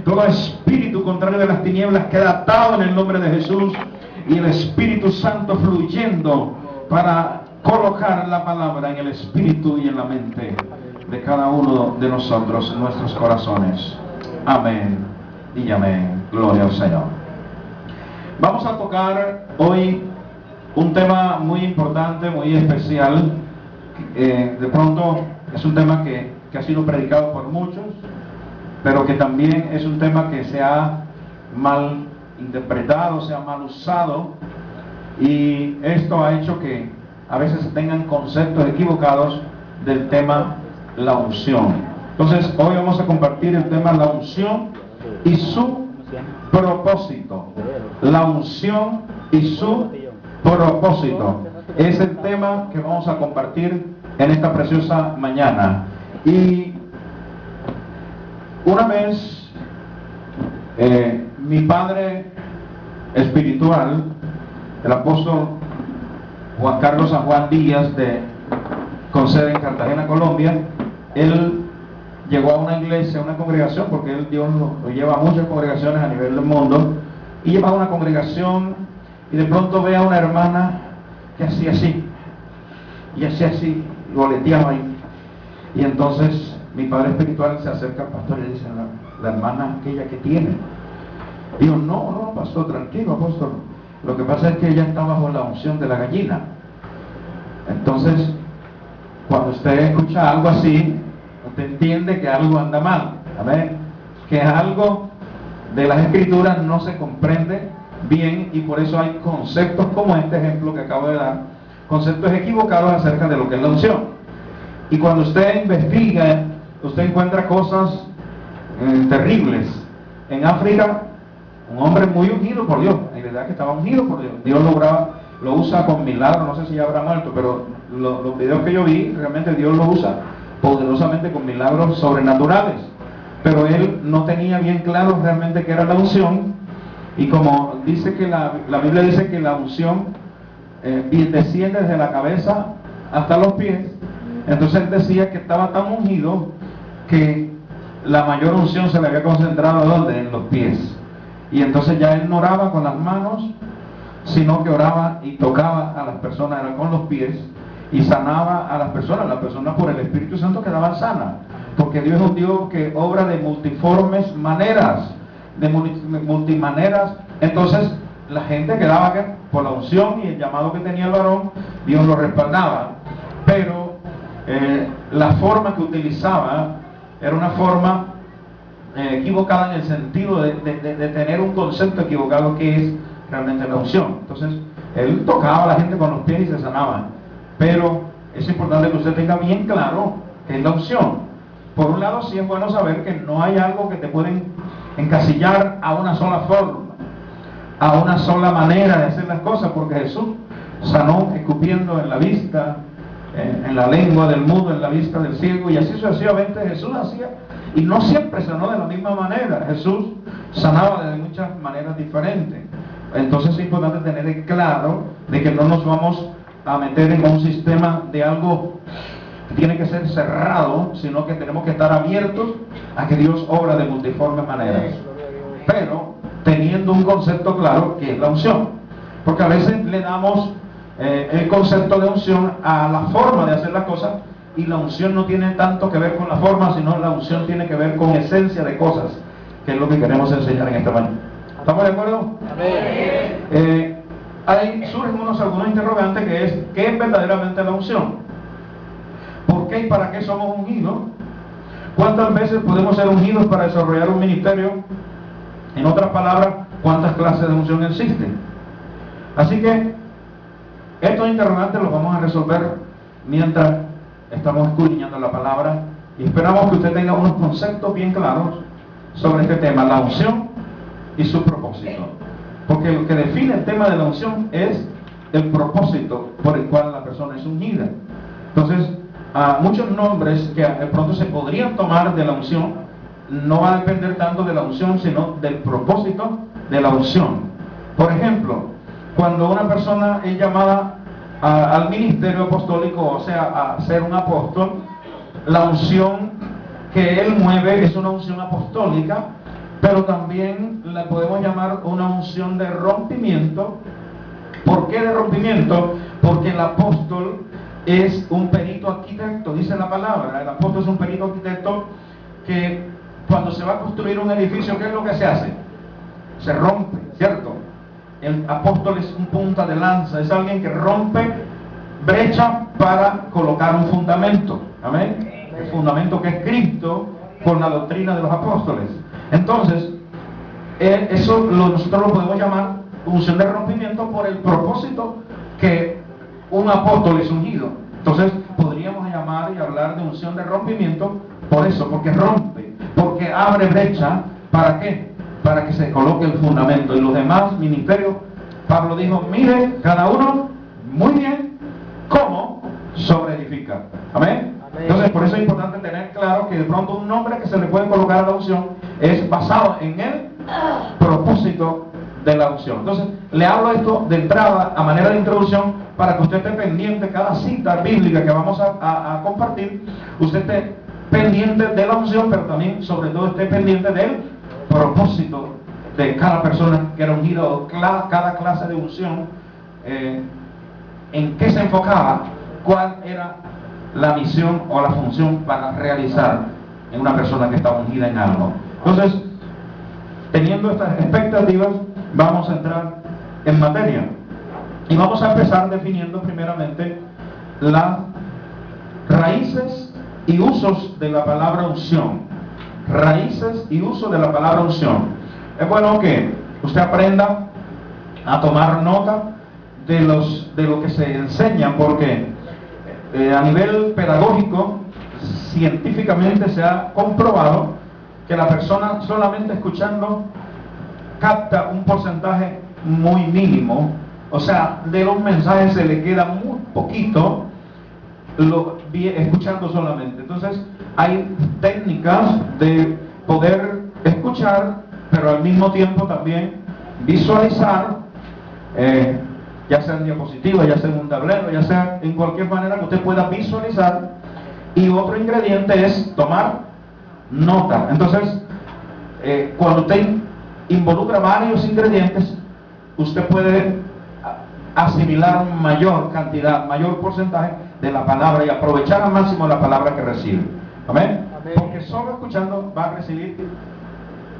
Todo espíritu contrario de las tinieblas queda atado en el nombre de Jesús, y el Espíritu Santo fluyendo para colocar la palabra en el espíritu y en la mente de cada uno de nosotros, en nuestros corazones. Amén y amén. Gloria al Señor. Vamos a tocar hoy un tema muy importante, muy especial. De pronto es un tema que ha sido predicado por muchos, pero que también es un tema que se ha mal interpretado, se ha mal usado, y esto ha hecho que a veces se tengan conceptos equivocados del tema la unción. Entonces hoy vamos a compartir el tema la unción y su propósito. La unción y su propósito es el tema que vamos a compartir en esta preciosa mañana. Y una vez mi padre espiritual, el apóstol Juan Carlos San Juan Díaz, con sede en Cartagena, Colombia, él llegó a una iglesia, a una congregación, porque Dios lo lleva a muchas congregaciones a nivel del mundo, y lleva a una congregación y de pronto ve a una hermana que hacía así, y hacía así, y boleteaba ahí. Y entonces mi padre espiritual se acerca al pastor y le dice: la hermana aquella que tiene. Digo: no, pastor, tranquilo, apóstol. Lo que pasa es que ella está bajo la unción de la gallina. Entonces, cuando usted escucha algo así, usted entiende que algo anda mal. Amén. Que algo de las escrituras no se comprende bien, y por eso hay conceptos como este ejemplo que acabo de dar, conceptos equivocados acerca de lo que es la unción. Y cuando usted investiga, usted encuentra cosas terribles. En África, un hombre muy ungido por Dios, en verdad que estaba ungido por Dios. Dios lo usa con milagros, no sé si ya habrá muerto, pero los videos que yo vi, realmente Dios lo usa poderosamente con milagros sobrenaturales. Pero él no tenía bien claro realmente qué era la unción, y como dice que la Biblia dice que la unción desciende desde la cabeza hasta los pies, entonces él decía que estaba tan ungido que la mayor unción se le había concentrado ¿dónde? En los pies. Y entonces ya él no oraba con las manos, sino que oraba y tocaba a las personas, era con los pies, y sanaba a las personas por el Espíritu Santo quedaban sanas, porque Dios es un Dios que obra de multiformes maneras, de multimaneras. Entonces la gente quedaba por la unción y el llamado que tenía el varón, Dios lo respaldaba, pero la forma que utilizaba era una forma equivocada, en el sentido de tener un concepto equivocado que es realmente la unción. Entonces él tocaba a la gente con los pies y se sanaba, pero es importante que usted tenga bien claro qué es la unción. Por un lado, sí es bueno saber que no hay algo que te pueden encasillar a una sola forma, a una sola manera de hacer las cosas, porque Jesús sanó escupiendo en la vista, en la lengua del mudo, en la vista del ciego, y así sucesivamente Jesús hacía. Y no siempre sanó de la misma manera. Jesús sanaba de muchas maneras diferentes. Entonces es importante tener claro de que no nos vamos a meter en un sistema de algo que tiene que ser cerrado, sino que tenemos que estar abiertos a que Dios obra de multiformes maneras, pero teniendo un concepto claro que es la unción. Porque a veces le damos el concepto de unción a la forma de hacer las cosas, y la unción no tiene tanto que ver con la forma, sino la unción tiene que ver con esencia de cosas, que es lo que queremos enseñar en esta mañana. ¿Estamos de acuerdo? Amén. Ahí surgen algunos interrogantes, que es: ¿qué es verdaderamente la unción? ¿Por qué y para qué somos ungidos? ¿Cuántas veces podemos ser ungidos para desarrollar un ministerio? En otras palabras, ¿cuántas clases de unción existen? Así que estos interrogantes los vamos a resolver mientras estamos escudriñando la palabra, y esperamos que usted tenga unos conceptos bien claros sobre este tema, la unción y su propósito. Porque lo que define el tema de la unción es el propósito por el cual la persona es ungida. Entonces, muchos nombres que de pronto se podrían tomar de la unción no va a depender tanto de la unción, sino del propósito de la unción. Por ejemplo, cuando una persona es llamada al ministerio apostólico, o sea, a ser un apóstol, la unción que él mueve es una unción apostólica, pero también la podemos llamar una unción de rompimiento. ¿Por qué de rompimiento? Porque el apóstol es un perito arquitecto, dice la palabra. El apóstol es un perito arquitecto que cuando se va a construir un edificio, ¿qué es lo que se hace? Se rompe, ¿cierto? El apóstol es un punta de lanza, es alguien que rompe brecha para colocar un fundamento. Amén. El fundamento que es Cristo con la doctrina de los apóstoles. Entonces, nosotros lo podemos llamar unción de rompimiento por el propósito que un apóstol es ungido. Entonces, podríamos llamar y hablar de unción de rompimiento por eso, porque rompe, porque abre brecha. ¿Para qué? Para que se coloque el fundamento. Y los demás ministerios, Pablo dijo, mire, cada uno, muy bien, ¿cómo? Sobre edificar. Amén. Entonces, por eso es importante tener claro que de pronto un nombre que se le puede colocar a la unción es basado en el propósito de la unción. Entonces, le hablo esto de entrada a manera de introducción para que usted esté pendiente de cada cita bíblica que vamos a compartir. Usted esté pendiente de la unción, pero también, sobre todo, esté pendiente del propósito de cada persona que era ungida, o cada clase de unción, en qué se enfocaba, cuál era la misión o la función para realizar en una persona que está ungida en algo. Entonces, teniendo estas expectativas, vamos a entrar en materia y vamos a empezar definiendo primeramente las raíces y usos de la palabra unción. Raíces y usos de la palabra unción. Es bueno que usted aprenda a tomar nota de lo que se enseña, porque a nivel pedagógico, científicamente se ha comprobado que la persona solamente escuchando capta un porcentaje muy mínimo. O sea, de los mensajes se le queda muy poquito escuchando solamente. Entonces, hay técnicas de poder escuchar, pero al mismo tiempo también visualizar, ya sea en diapositiva, ya sea en un tablero, ya sea en cualquier manera que usted pueda visualizar. Y otro ingrediente es tomar nota. Entonces, cuando usted involucra varios ingredientes, usted puede asimilar mayor cantidad, mayor porcentaje de la palabra y aprovechar al máximo la palabra que recibe. ¿Amén? Porque solo escuchando va a recibir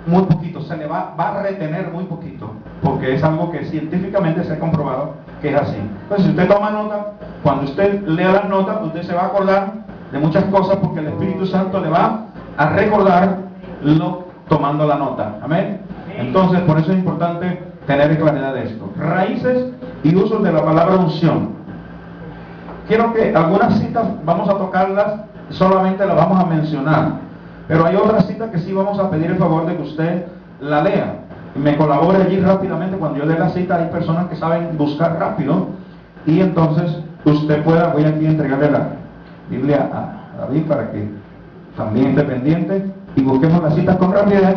muy poquito, se le va a retener muy poquito, porque es algo que científicamente se ha comprobado que es así. Entonces, si usted toma nota, cuando usted lea las notas, usted se va a acordar de muchas cosas, porque el Espíritu Santo le va a recordar tomando la nota. Amén. Entonces, por eso es importante tener claridad de esto. Raíces y usos de la palabra unción. Quiero que algunas citas vamos a tocarlas, solamente las vamos a mencionar, pero hay otras citas que sí vamos a pedir el favor de que usted la lea y me colabore allí rápidamente. Cuando yo lea la cita, hay personas que saben buscar rápido, y entonces usted pueda, voy aquí a entregarle la Biblia a David para que también esté pendiente y busquemos las citas con rapidez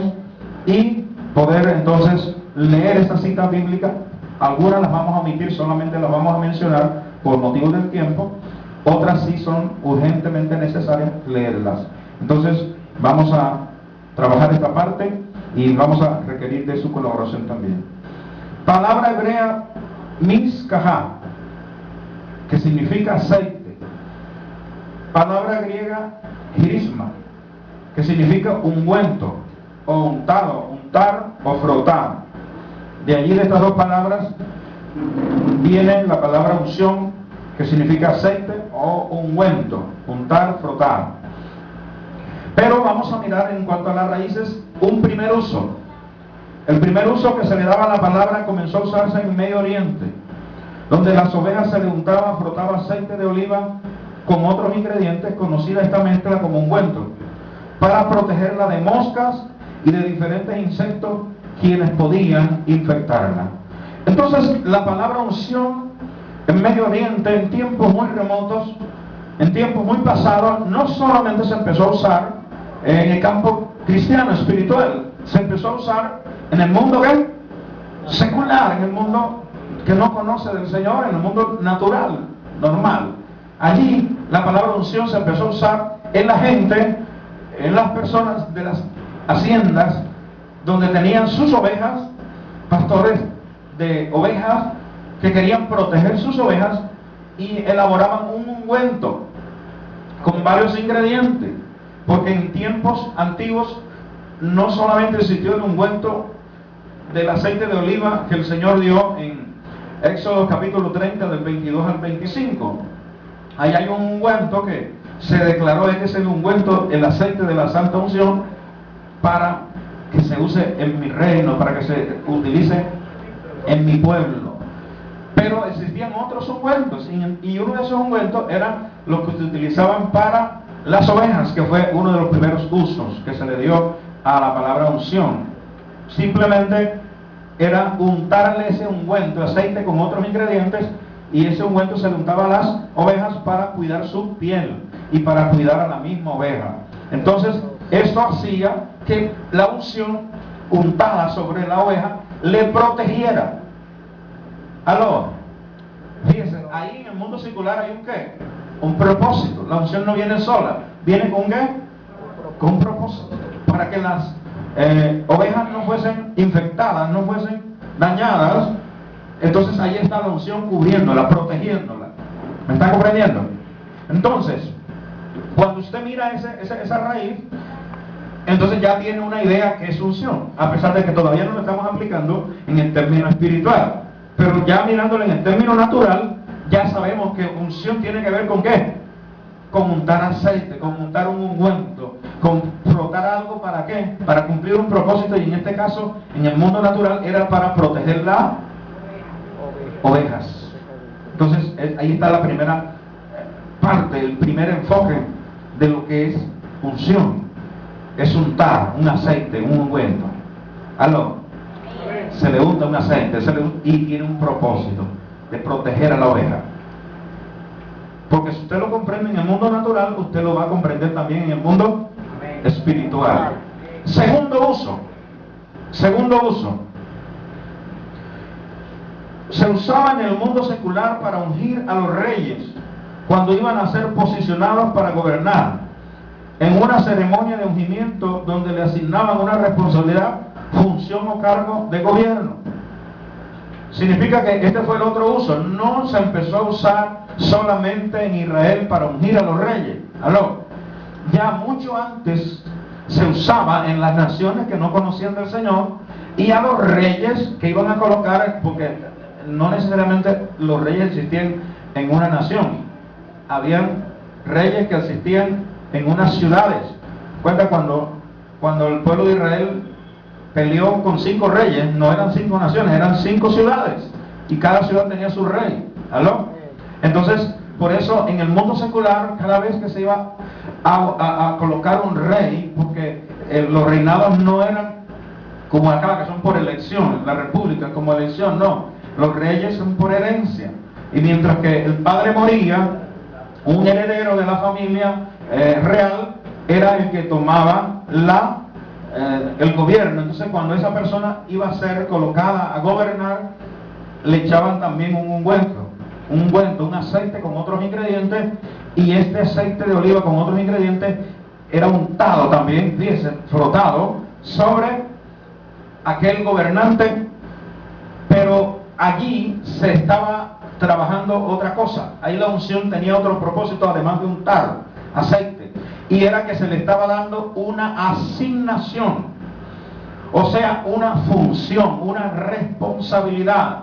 y poder entonces leer esta cita bíblica. Algunas las vamos a omitir, solamente las vamos a mencionar por motivo del tiempo. Otras sí son urgentemente necesarias leerlas. Entonces vamos a trabajar esta parte y vamos a requerir de su colaboración también. Palabra hebrea miskahá, que significa aceite. Palabra griega girisma, que significa ungüento o untado, untar o frotar. De allí, de estas dos palabras, viene la palabra unción, que significa aceite o ungüento, untar, frotar. Pero vamos a mirar en cuanto a las raíces un primer uso. El primer uso que se le daba a la palabra comenzó a usarse en Medio Oriente, donde las ovejas se le untaba, frotaba aceite de oliva con otros ingredientes, conocida esta mezcla como ungüento, para protegerla de moscas y de diferentes insectos quienes podían infectarla. Entonces, la palabra unción en Medio Oriente, en tiempos muy remotos, en tiempos muy pasados, no solamente se empezó a usar en el campo cristiano, espiritual, se empezó a usar en el mundo secular, en el mundo que no conoce del Señor, en el mundo natural, normal. Allí la palabra unción se empezó a usar en la gente, en las personas de las haciendas, donde tenían sus ovejas, pastores de ovejas que querían proteger sus ovejas y elaboraban un ungüento con varios ingredientes, porque en tiempos antiguos no solamente existió el ungüento del aceite de oliva que el Señor dio en Éxodo capítulo 30 del 22 al 25. Ahí hay un ungüento que se declaró que es el ungüento, el aceite de la santa unción, para que se use en mi reino, para que se utilice en mi pueblo. Pero existían otros ungüentos, y uno de esos ungüentos era los que se utilizaban para las ovejas, que fue uno de los primeros usos que se le dio a la palabra unción. Simplemente era untarle ese ungüento, aceite con otros ingredientes, y ese ungüento se le untaba a las ovejas para cuidar su piel y para cuidar a la misma oveja. Entonces, esto hacía que la unción untada sobre la oveja le protegiera. Aló, fíjense, ahí en el mundo secular hay un ¿qué? Un propósito. La unción no viene sola, viene con ¿qué? Con un propósito, para que las ovejas no fuesen infectadas, no fuesen dañadas. Entonces ahí está la unción cubriéndola, protegiéndola. ¿Me está comprendiendo? Entonces, cuando usted mira esa raíz, entonces ya tiene una idea que es unción, a pesar de que todavía no lo estamos aplicando en el término espiritual. Pero ya mirándolo en el término natural, ya sabemos que unción tiene que ver con ¿qué? Con untar aceite, con untar un ungüento, con frotar algo. ¿Para qué? Para cumplir un propósito, y en este caso, en el mundo natural, era para proteger las ovejas. Entonces, ahí está la primera parte, el primer enfoque de lo que es unción. Es untar un aceite, un ungüento. Aló. Se le unta un aceite, y tiene un propósito de proteger a la oveja. Porque si usted lo comprende en el mundo natural, usted lo va a comprender también en el mundo espiritual. Segundo uso. Se usaba en el mundo secular para ungir a los reyes cuando iban a ser posicionados para gobernar, en una ceremonia de ungimiento donde le asignaban una responsabilidad, función o cargo de gobierno. Significa que este fue el otro uso. No se empezó a usar solamente en Israel para ungir a los reyes. ¿Aló? Ya mucho antes se usaba en las naciones que no conocían del Señor, y a los reyes que iban a colocar, porque no necesariamente los reyes existían en una nación. Habían reyes que existían en unas ciudades. Cuenta cuando el pueblo de Israel peleó con 5 reyes, no eran 5 naciones, eran 5 ciudades, y cada ciudad tenía su rey. ¿Aló? Entonces, por eso en el mundo secular, cada vez que se iba a colocar un rey, porque los reinados no eran como acá, que son por elección, la república como elección, no, los reyes son por herencia. Y mientras que el padre moría, un heredero de la familia real era el que tomaba el gobierno. Entonces, cuando esa persona iba a ser colocada a gobernar, le echaban también un ungüento, un aceite con otros ingredientes, y este aceite de oliva con otros ingredientes era untado también, fíjense, frotado sobre aquel gobernante. Pero allí se estaba trabajando otra cosa. Ahí la unción tenía otro propósito, además de untar aceite, y era que se le estaba dando una asignación, o sea, una función, una responsabilidad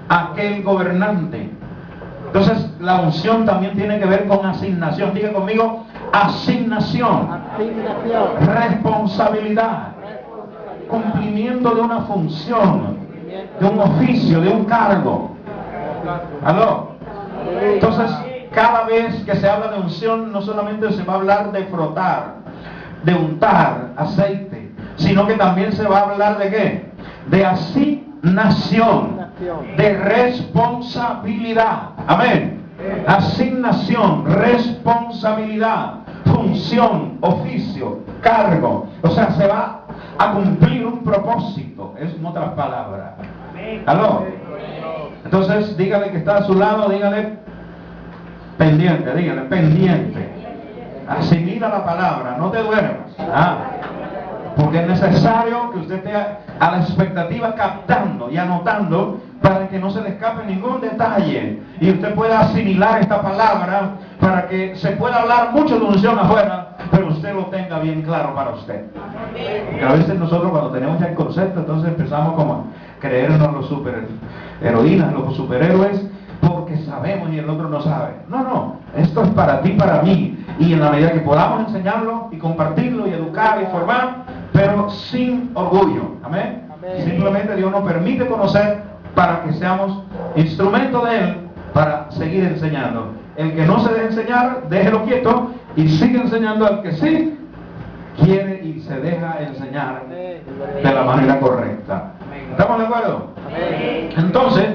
a aquel gobernante. Entonces, la unción también tiene que ver con asignación. Diga conmigo: asignación, responsabilidad, cumplimiento de una función, de un oficio, de un cargo. ¿Aló? Entonces, cada vez que se habla de unción, no solamente se va a hablar de frotar, de untar aceite, sino que también se va a hablar de ¿qué? De asignación, de responsabilidad. Amén. Asignación, responsabilidad, función, oficio, cargo. O sea, se va a cumplir un propósito, es en otras palabras. ¿Aló? Entonces, dígale que está a su lado, dígale pendiente, dígale pendiente. Asimila la palabra, no te duermas. Porque es necesario que usted esté a la expectativa, captando y anotando, para que no se le escape ningún detalle y usted pueda asimilar esta palabra, para que se pueda hablar mucho de unción afuera, pero usted lo tenga bien claro para usted. Porque a veces nosotros, cuando tenemos ya el concepto, entonces empezamos como a creernos los superheroínas, los superhéroes, porque sabemos y el otro no sabe. No, esto es para ti, para mí, y en la medida que podamos enseñarlo y compartirlo y educar y formar, pero sin orgullo. Amén. Simplemente Dios nos permite conocer para que seamos instrumentos de Él para seguir enseñando. El que no se deje enseñar, déjelo quieto y sigue enseñando al que sí quiere y se deja enseñar de la manera correcta. ¿Estamos de acuerdo? Entonces,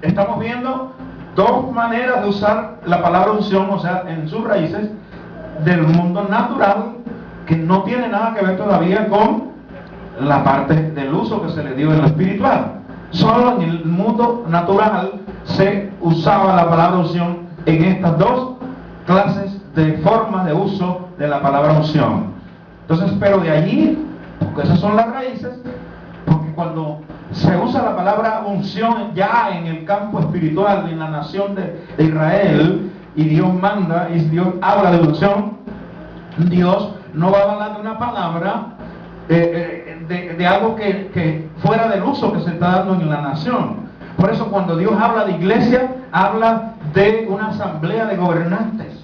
estamos viendo dos maneras de usar la palabra unción, o sea, en sus raíces, del mundo natural, que no tiene nada que ver todavía con la parte del uso que se le dio en lo espiritual. Solo en el mundo natural se usaba la palabra unción en estas dos clases de formas de uso de la palabra unción. Entonces, pero de allí, porque esas son las raíces, porque cuando se usa la palabra unción ya en el campo espiritual, en la nación de Israel, y Dios manda, y Dios habla de unción, Dios no va a hablar de una palabra de algo que fuera del uso que se está dando en la nación. Por eso cuando Dios habla de iglesia, habla de una asamblea de gobernantes.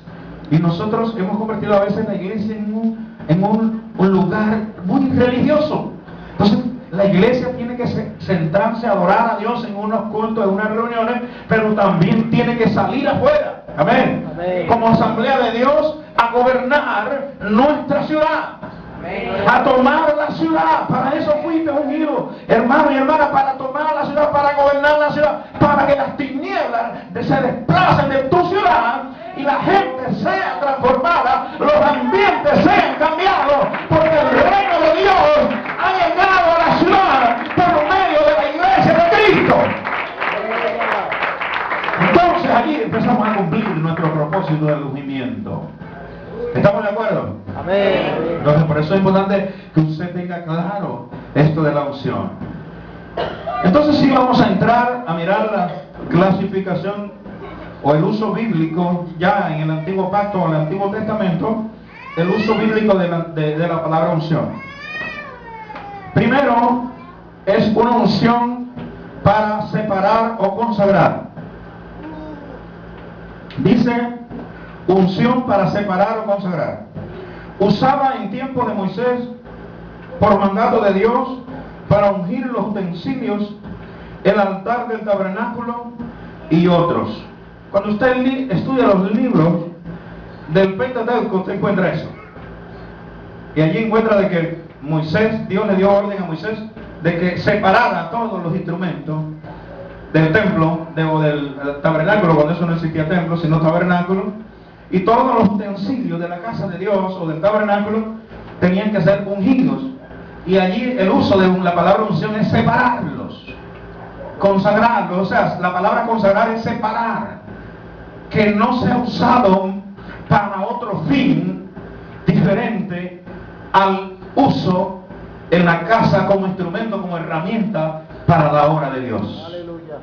Y nosotros hemos convertido a veces la iglesia en un lugar muy religioso. Entonces la iglesia tiene que sentarse a adorar a Dios en unos cultos, en unas reuniones, pero también tiene que salir afuera. Amén. Como asamblea de Dios, a gobernar nuestra ciudad. A tomar la ciudad. Para eso fuiste ungido, hermano y hermana, para tomar la ciudad, para gobernar la ciudad, para que las tinieblas se desplacen de tu ciudad y la gente sea transformada, los ambientes sean cambiados, porque el reino de Dios ha llegado a la ciudad por medio de la iglesia de Cristo. Entonces allí empezamos a cumplir nuestro propósito de ungimiento. ¿Estamos de acuerdo? Amén. Entonces por eso es importante que usted tenga claro esto de la unción. Entonces sí, vamos a entrar a mirar la clasificación o el uso bíblico ya en el Antiguo Pacto o en el Antiguo Testamento, el uso bíblico de la palabra unción. Primero, es una unción para separar o consagrar. Dice unción para separar o consagrar. Usaba en tiempo de Moisés, por mandato de Dios, para ungir los utensilios, el altar del tabernáculo y otros. Cuando usted estudia los libros del Pentateuco, usted encuentra eso. Y allí encuentra de que Dios le dio orden a Moisés de que separara todos los instrumentos del templo, o del tabernáculo, cuando eso no existía templo, sino tabernáculo, y todos los utensilios de la casa de Dios o del tabernáculo tenían que ser ungidos. Y allí el uso de la palabra unción es separarlos, consagrarlos. O sea, la palabra consagrar es separar, que no sea usado para otro fin diferente al uso en la casa como instrumento, como herramienta para la obra de Dios. Aleluya.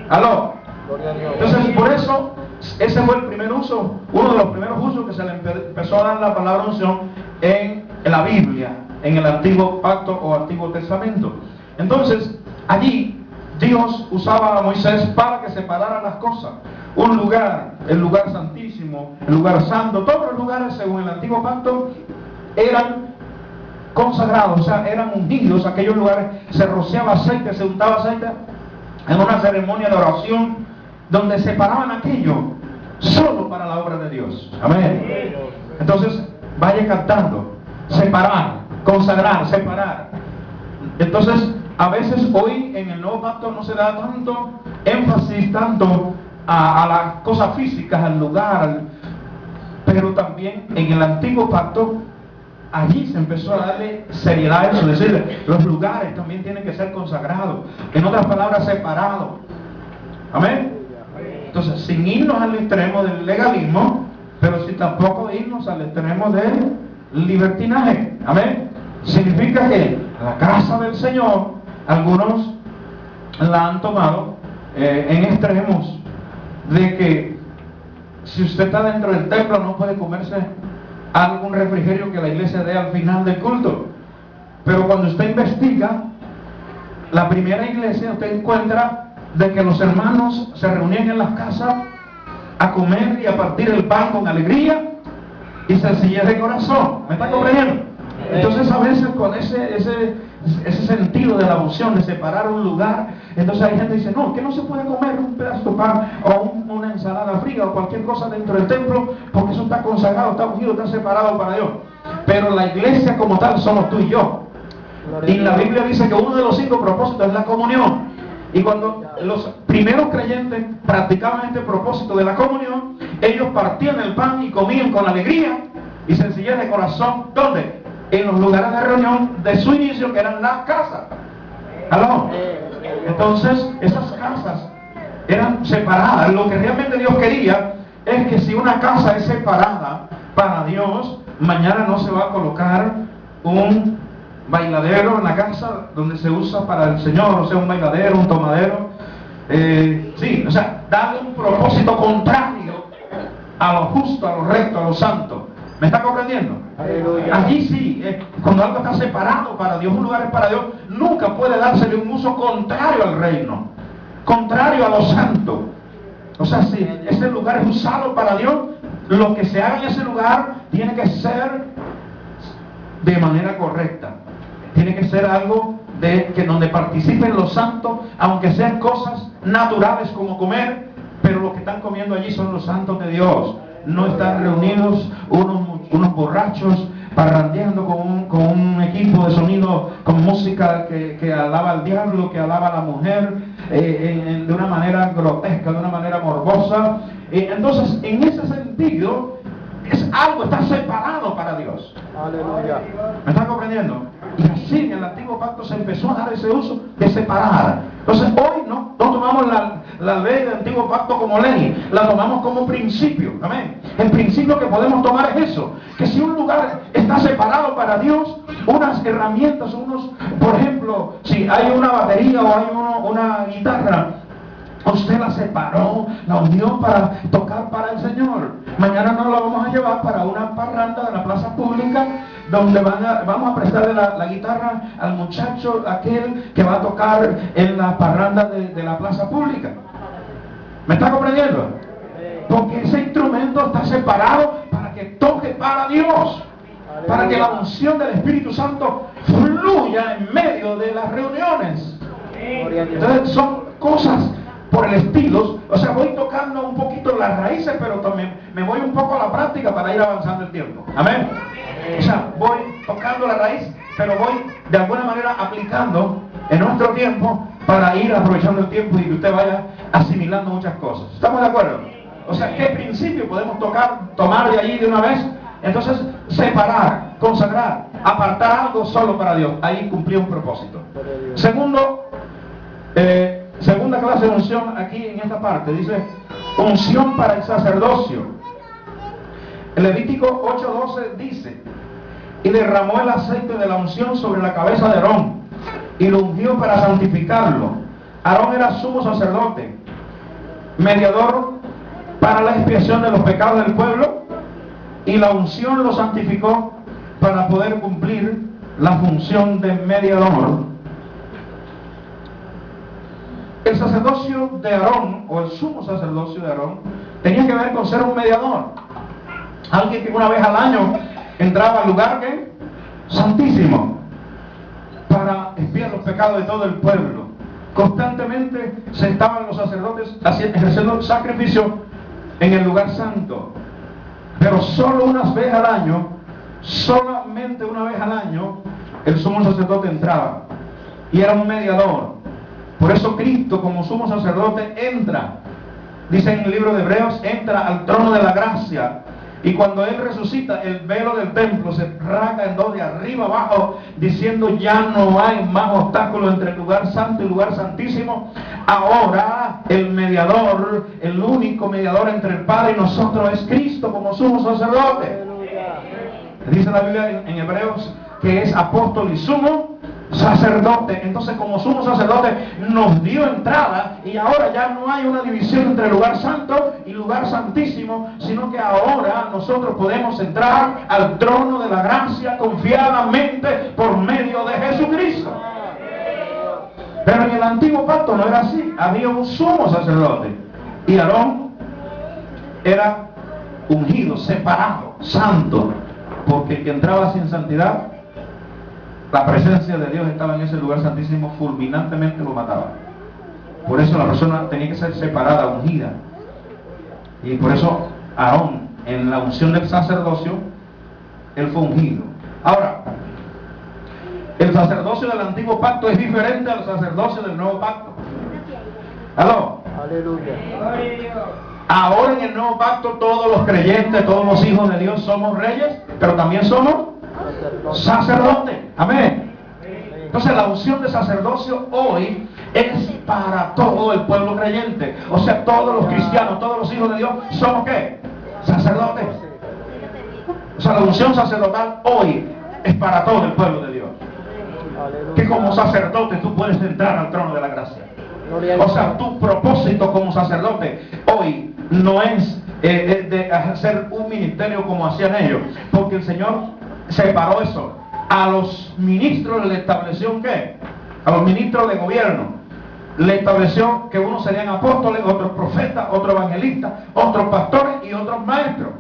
¿Aló? Gloria a Dios. Entonces, por eso, ese fue el primer uso, uno de los primeros usos que se le empezó a dar la palabra unción en la Biblia, en el Antiguo Pacto o Antiguo Testamento. Entonces, allí Dios usaba a Moisés para que separara las cosas. Un lugar, el lugar santísimo, el lugar santo, todos los lugares según el Antiguo Pacto eran consagrados, o sea, eran ungidos. Aquellos lugares se rociaba aceite, se untaba aceite en una ceremonia de oración donde separaban aquello solo para la obra de Dios. Amén. Entonces, vaya captando, separar, consagrar, separar. Entonces, a veces hoy en el Nuevo Pacto no se da tanto énfasis, tanto a las cosas físicas, al lugar, pero también en el Antiguo Pacto, allí se empezó a darle seriedad a eso, decirle, los lugares también tienen que ser consagrados, en otras palabras, separados. Amén. Entonces, sin irnos al extremo del legalismo, pero sin tampoco irnos al extremo del libertinaje. Amén. significa que la casa del Señor, algunos la han tomado en extremos de que si usted está dentro del templo no puede comerse algún refrigerio que la iglesia dé al final del culto. Pero cuando usted investiga la primera iglesia, usted encuentra de que los hermanos se reunían en las casas a comer y a partir el pan con alegría y sencillez de corazón. ¿Me está comprendiendo? Entonces a veces con ese sentido de la unción, de separar un lugar, entonces hay gente que dice, no, que no se puede comer un pedazo de pan o una ensalada fría o cualquier cosa dentro del templo, porque eso está consagrado, está ungido, está separado para Dios. Pero la iglesia como tal somos tú y yo. Y la Biblia dice que uno de los 5 propósitos es la comunión. Y cuando los primeros creyentes practicaban este propósito de la comunión, ellos partían el pan y comían con alegría y sencillez de corazón. ¿Dónde? En los lugares de reunión de su inicio, que eran las casas. ¿Aló? Entonces, esas casas eran separadas. Lo que realmente Dios quería es que si una casa es separada para Dios, mañana no se va a colocar un bailadero en la casa donde se usa para el Señor, o sea, un bailadero, un tomadero. Sí, o sea, darle un propósito contrario a lo justo, a lo recto, a lo santo. ¿Me está comprendiendo? Aleluya. Allí sí, cuando algo está separado para Dios, un lugar es para Dios, nunca puede dársele un uso contrario al reino, contrario a lo santo. O sea, si ese lugar es usado para Dios, lo que se haga en ese lugar tiene que ser de manera correcta. Tiene que ser algo que donde participen los santos, aunque sean cosas naturales como comer, pero lo que están comiendo allí son los santos de Dios. No están reunidos unos borrachos parrandeando con un equipo de sonido, con música que alaba al diablo, que alaba a la mujer de una manera grotesca, de una manera morbosa. Entonces, en ese sentido, es algo, está separado para Dios. Aleluya. ¿Me están comprendiendo? Y así en el antiguo pacto se empezó a dar ese uso de separar. Entonces hoy no tomamos la ley del antiguo pacto como ley, la tomamos como principio. Amén. El principio que podemos tomar es eso, que si un lugar está separado para Dios, unas herramientas, por ejemplo, si hay una batería o hay una guitarra, usted la separó, la unió para tocar para el Señor. Mañana no la vamos a llevar para una parranda de la plaza pública donde vamos a prestarle la guitarra al muchacho aquel que va a tocar en la parranda de la plaza pública. ¿Me está comprendiendo? Porque ese instrumento está separado para que toque para Dios, para que la unción del Espíritu Santo fluya en medio de las reuniones. Entonces son cosas por el estilo, o sea, voy tocando un poquito las raíces, pero también me voy un poco a la práctica para ir avanzando el tiempo. Amén. O sea, voy tocando la raíz, pero voy de alguna manera aplicando en nuestro tiempo para ir aprovechando el tiempo y que usted vaya asimilando muchas cosas. ¿Estamos de acuerdo? O sea, ¿qué principio podemos tomar de allí de una vez? Entonces, separar, consagrar, apartar algo solo para Dios. Ahí cumplió un propósito. Segunda clase de unción aquí en esta parte, dice unción para el sacerdocio. El Levítico 8:12 dice: y derramó el aceite de la unción sobre la cabeza de Aarón y lo ungió para santificarlo. Aarón era sumo sacerdote, mediador para la expiación de los pecados del pueblo, y la unción lo santificó para poder cumplir la función de mediador. El sacerdocio de Aarón, o el sumo sacerdocio de Aarón, tenía que ver con ser un mediador. Alguien que una vez al año entraba al lugar santísimo para expiar los pecados de todo el pueblo. Constantemente se estaban los sacerdotes ejerciendo sacrificio en el lugar santo. Pero solo unas veces al año, solamente una vez al año, el sumo sacerdote entraba. Y era un mediador. Por eso Cristo como sumo sacerdote entra, dice en el libro de Hebreos, entra al trono de la gracia. Y cuando Él resucita, el velo del templo se rasga en dos, de arriba abajo, diciendo ya no hay más obstáculo entre el lugar santo y el lugar santísimo. Ahora el mediador, el único mediador entre el Padre y nosotros es Cristo como sumo sacerdote. Dice la Biblia en Hebreos que es apóstol y sumo sacerdote. Entonces, como sumo sacerdote nos dio entrada, y ahora ya no hay una división entre lugar santo y lugar santísimo, sino que ahora nosotros podemos entrar al trono de la gracia confiadamente por medio de Jesucristo. Pero en el antiguo pacto no era así. Había un sumo sacerdote, y Aarón era ungido, separado, santo, porque el que entraba sin santidad, la presencia de Dios estaba en ese lugar santísimo, fulminantemente lo mataba. Por eso la persona tenía que ser separada, ungida. Y por eso Aarón, en la unción del sacerdocio, él fue ungido. Ahora, el sacerdocio del antiguo pacto es diferente al sacerdocio del nuevo pacto. ¿Aló? Aleluya. Ahora en el nuevo pacto todos los creyentes, todos los hijos de Dios somos reyes, pero también somos sacerdotes. Amén. Entonces la unción de sacerdocio hoy es para todo el pueblo creyente. O sea, todos los cristianos, todos los hijos de Dios somos ¿qué? Sacerdotes. O sea, la unción sacerdotal hoy es para todo el pueblo de Dios. Que como sacerdote tú puedes entrar al trono de la gracia. O sea, tu propósito como sacerdote hoy no es de hacer un ministerio como hacían ellos, porque el Señor separó eso. A los ministros le estableció ¿qué? A los ministros de gobierno le estableció que unos serían apóstoles, otros profetas, otros evangelistas, otros pastores y otros maestros.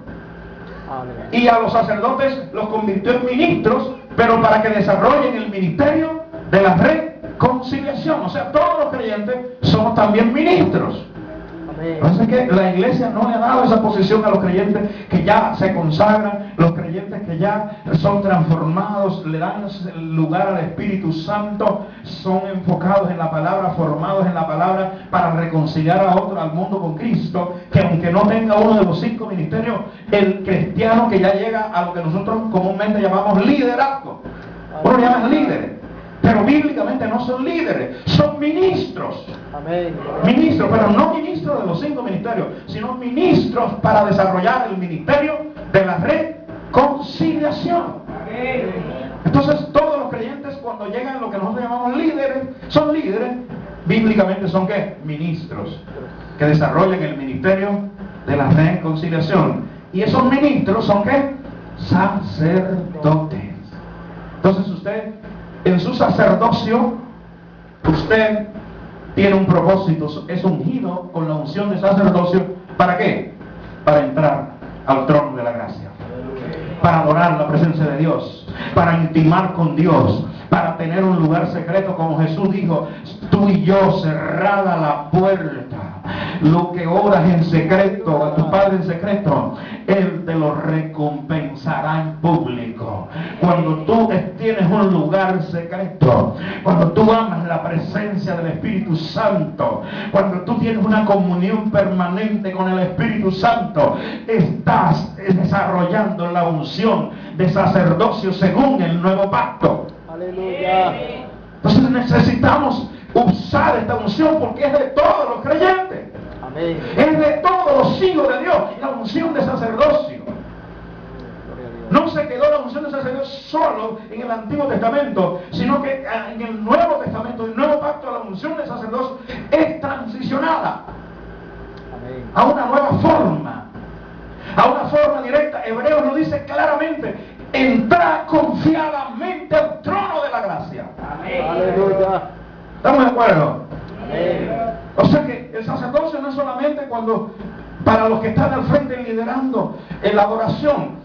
Y a los sacerdotes los convirtió en ministros, pero para que desarrollen el ministerio de la reconciliación. O sea, todos los creyentes somos también ministros. Entonces que la iglesia no le ha dado esa posición a los creyentes que ya se consagran, los creyentes que ya son transformados, le dan lugar al Espíritu Santo, son enfocados en la palabra, formados en la palabra para reconciliar a otro, al mundo con Cristo, que aunque no tenga uno de los 5 ministerios, el cristiano que ya llega a lo que nosotros comúnmente llamamos liderazgo. Uno llama líderes, pero bíblicamente no son líderes, son ministros. Amén. Ministros, pero no ministros de los 5 ministerios, sino ministros para desarrollar el ministerio de la reconciliación. Amén. Entonces todos los creyentes cuando llegan a lo que nosotros llamamos líderes, son líderes, bíblicamente son ¿qué? Ministros, que desarrollan el ministerio de la reconciliación. Y esos ministros son ¿qué? Sacerdotes. Entonces usted, en su sacerdocio, usted tiene un propósito, es ungido con la unción de sacerdocio. ¿Para qué? Para entrar al trono de la gracia, para adorar la presencia de Dios, para intimar con Dios, para tener un lugar secreto, como Jesús dijo, tú y yo cerrada la puerta, lo que oras en secreto a tu Padre en secreto, Él te lo recompensará en público. Cuando tú tienes un lugar secreto, cuando tú amas la presencia del Espíritu Santo, cuando tú tienes una comunión permanente con el Espíritu Santo, estás desarrollando la unción de sacerdocio según el nuevo pacto. Aleluya. Entonces necesitamos usar esta unción porque es de todos los creyentes. Amén. Es de todos los hijos de Dios, la unción de sacerdocio. No se quedó la unción de sacerdocio solo en el Antiguo Testamento, sino que en el Nuevo Testamento, el Nuevo Pacto, la unción de sacerdocio es transicionada. Amén. A una nueva forma, a una forma directa. Hebreos lo dice claramente: entrad confiadamente al trono de la gracia. Amén. Aleluya. ¿Estamos de acuerdo? Amén. O sea que el sacerdocio no es solamente cuando, para los que están al frente liderando en la adoración,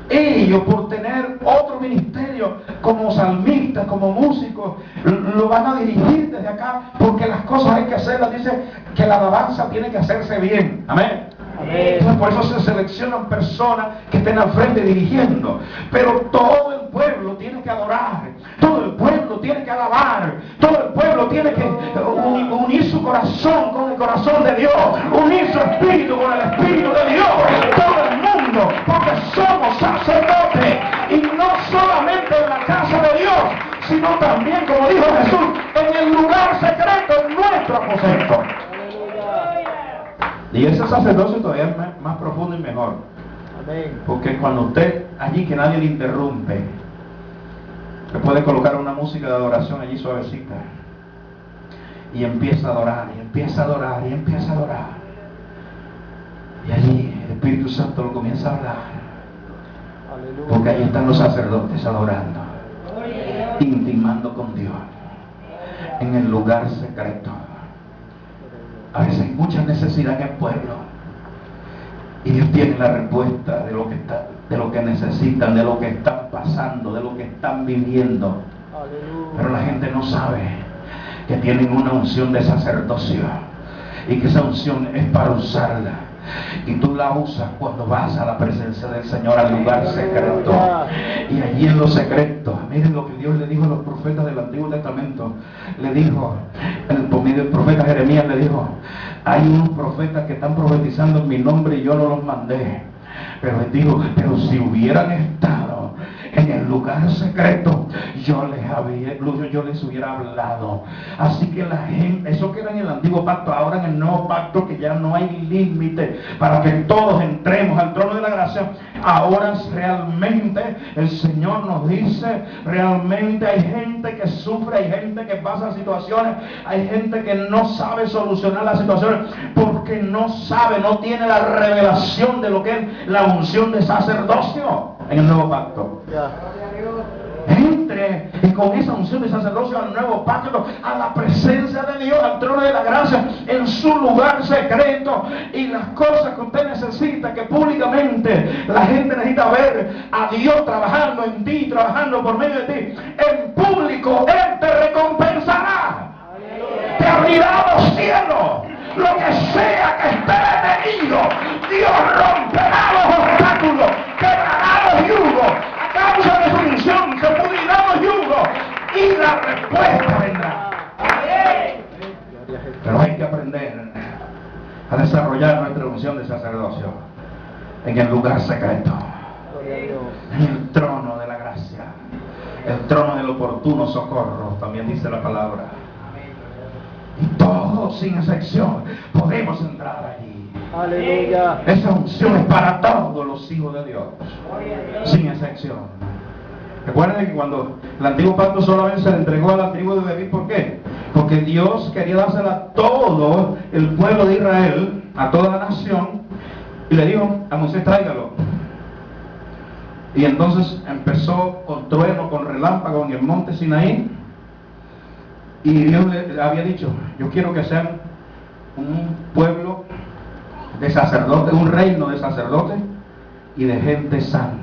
ellos por tener otro ministerio como salmistas, como músicos, lo van a dirigir desde acá, porque las cosas hay que hacerlas. Dice que la alabanza tiene que hacerse bien. Amén. Entonces por eso se seleccionan personas que estén al frente dirigiendo, pero todo el pueblo tiene que adorar, todo el pueblo tiene que alabar, todo el pueblo tiene que unir su corazón con el corazón de Dios, unir su espíritu con el espíritu de Dios, todo el mundo, porque somos sacerdotes, y no solamente en la casa de Dios, sino también, como dijo Jesús, en el lugar secreto, en nuestro aposento. Y ese sacerdocio todavía es más profundo y mejor. Amén. Porque cuando usted allí, que nadie le interrumpe, Le puede colocar una música de adoración allí suavecita. Y empieza a adorar, y empieza a adorar, y empieza a adorar. Y allí el Espíritu Santo lo comienza a hablar. Porque allí están los sacerdotes adorando, intimando con Dios, en el lugar secreto. A veces hay mucha necesidad en el pueblo. Y Dios tiene la respuesta de lo que necesitan, de lo que están pasando, de lo que están viviendo. Pero la gente no sabe que tienen una unción de sacerdocio y que esa unción es para usarla. Y tú la usas cuando vas a la presencia del Señor, al lugar secreto. Y allí en lo secreto, miren lo que Dios le dijo a los profetas del Antiguo Testamento. Le dijo, por medio del profeta Jeremías le dijo: hay unos profetas que están profetizando en mi nombre y yo no los mandé. Pero les digo, pero si hubieran estado en el lugar secreto, yo les hubiera hablado. Así que la gente, eso que era en el antiguo pacto, ahora en el nuevo pacto, que ya no hay límite para que todos entremos al trono de la gracia. Ahora realmente el Señor nos dice, realmente hay gente que sufre, hay gente que pasa situaciones, hay gente que no sabe solucionar las situaciones porque no sabe, no tiene la revelación de lo que es la unción de sacerdocio en el nuevo pacto. Entre y con esa unción de sacerdocio al nuevo pacto, a la presencia de Dios, al trono de la gracia, en su lugar secreto. Y las cosas que usted necesita, que públicamente la gente necesita ver a Dios trabajando en ti, trabajando por medio de ti, en público Él te recompensará. Te abrirá los cielos. Lo que sea que esté detenido, Dios romperá los obstáculos, quebrará los yugos. A causa de su unción se pudrirán los yugos y la respuesta vendrá. Pero hay que aprender a desarrollar nuestra unción de sacerdocio en el lugar secreto, en el trono de la gracia, el trono del oportuno socorro, también dice la palabra. Y todos, sin excepción, podemos entrar allí. Aleluya. Esa unción es para todos los hijos de Dios, sin excepción. Recuerden que cuando el antiguo pacto solamente se le entregó a la tribu de Leví, ¿por qué? Porque Dios quería dársela a todo el pueblo de Israel, a toda la nación, y le dijo a Moisés: tráigalo. Y entonces empezó con trueno, con relámpago en el monte Sinaí. Y Dios le había dicho: yo quiero que sean un pueblo de sacerdotes, un reino de sacerdotes y de gente santa.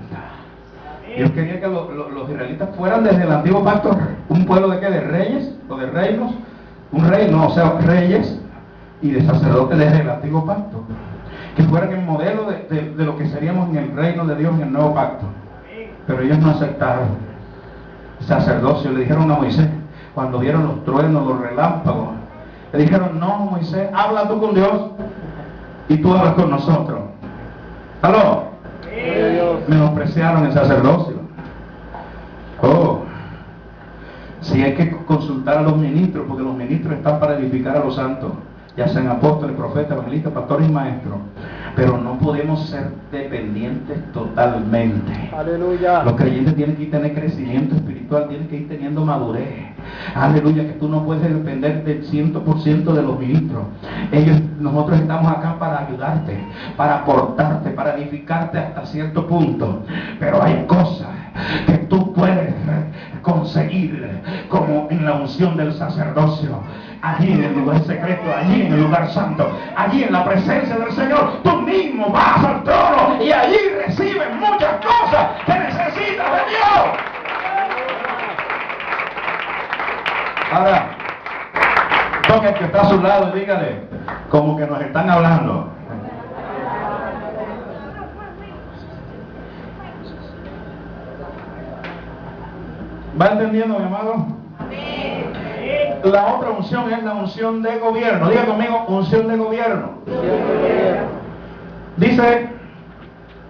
Dios quería que los israelitas fueran desde el antiguo pacto un pueblo de ¿qué? De reyes o de reinos, un reino, o sea, reyes y de sacerdotes desde el antiguo pacto, que fueran el modelo de lo que seríamos en el reino de Dios en el nuevo pacto. Pero ellos no aceptaron sacerdocio. Le dijeron a Moisés, cuando vieron los truenos, los relámpagos, le dijeron: no, Moisés, habla tú con Dios y tú hablas con nosotros. ¿Aló? Menospreciaron el sacerdocio. Oh, si hay que consultar a los ministros, porque los ministros están para edificar a los santos, ya sean apóstoles, profetas, evangelistas, pastores y maestros. Pero no podemos ser dependientes totalmente. Aleluya. Los creyentes tienen que tener crecimiento espiritual, tienen que ir teniendo madurez. Aleluya, que tú no puedes depender del 100% de los ministros. Nosotros estamos acá para ayudarte, para aportarte, para edificarte hasta cierto punto. Pero hay cosas que tú puedes conseguir, como en la unción del sacerdocio, allí en el lugar secreto, allí en el lugar santo, allí en la presencia del Señor. Tú mismo vas al trono y allí recibes muchas cosas que necesitas de Dios. Ahora, toque el que está a su lado y dígale, como que nos están hablando: ¿va entendiendo, mi amado? La otra unción es la unción de gobierno. Diga conmigo: unción de gobierno. Dice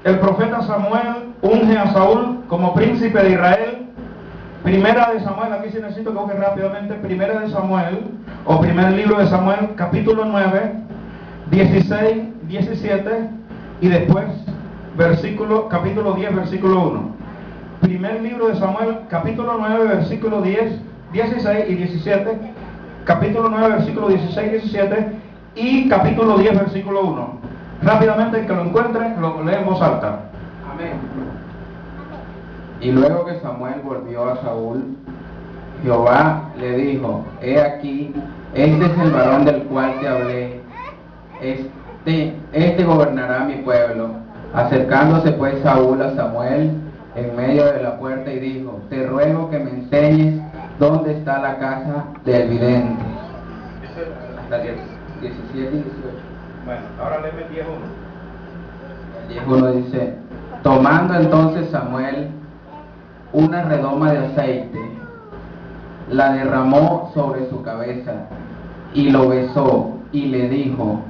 el profeta Samuel unge a Saúl como príncipe de Israel. Primera de Samuel, aquí sí necesito que busque rápidamente. Primera de Samuel, o primer libro de Samuel, capítulo 9, 16, 17 y después capítulo 10, versículo 1. primer libro de Samuel, capítulo 9, versículo 10, 16 y 17, capítulo 9, versículo 16 y 17, y capítulo 10, versículo 1. Rápidamente, el que lo encuentre, lo lee en voz alta. Amén. Y luego que Samuel volvió a Saúl, Jehová le dijo: He aquí, este es el varón del cual te hablé, este gobernará mi pueblo. Acercándose pues Saúl a Samuel en medio de la puerta y dijo: Te ruego que me enseñes dónde está la casa del vidente. Hasta 17 y 18. Bueno, ahora léeme el 10.1. El 10:1 dice: Tomando entonces Samuel una redoma de aceite, la derramó sobre su cabeza y lo besó y le dijo: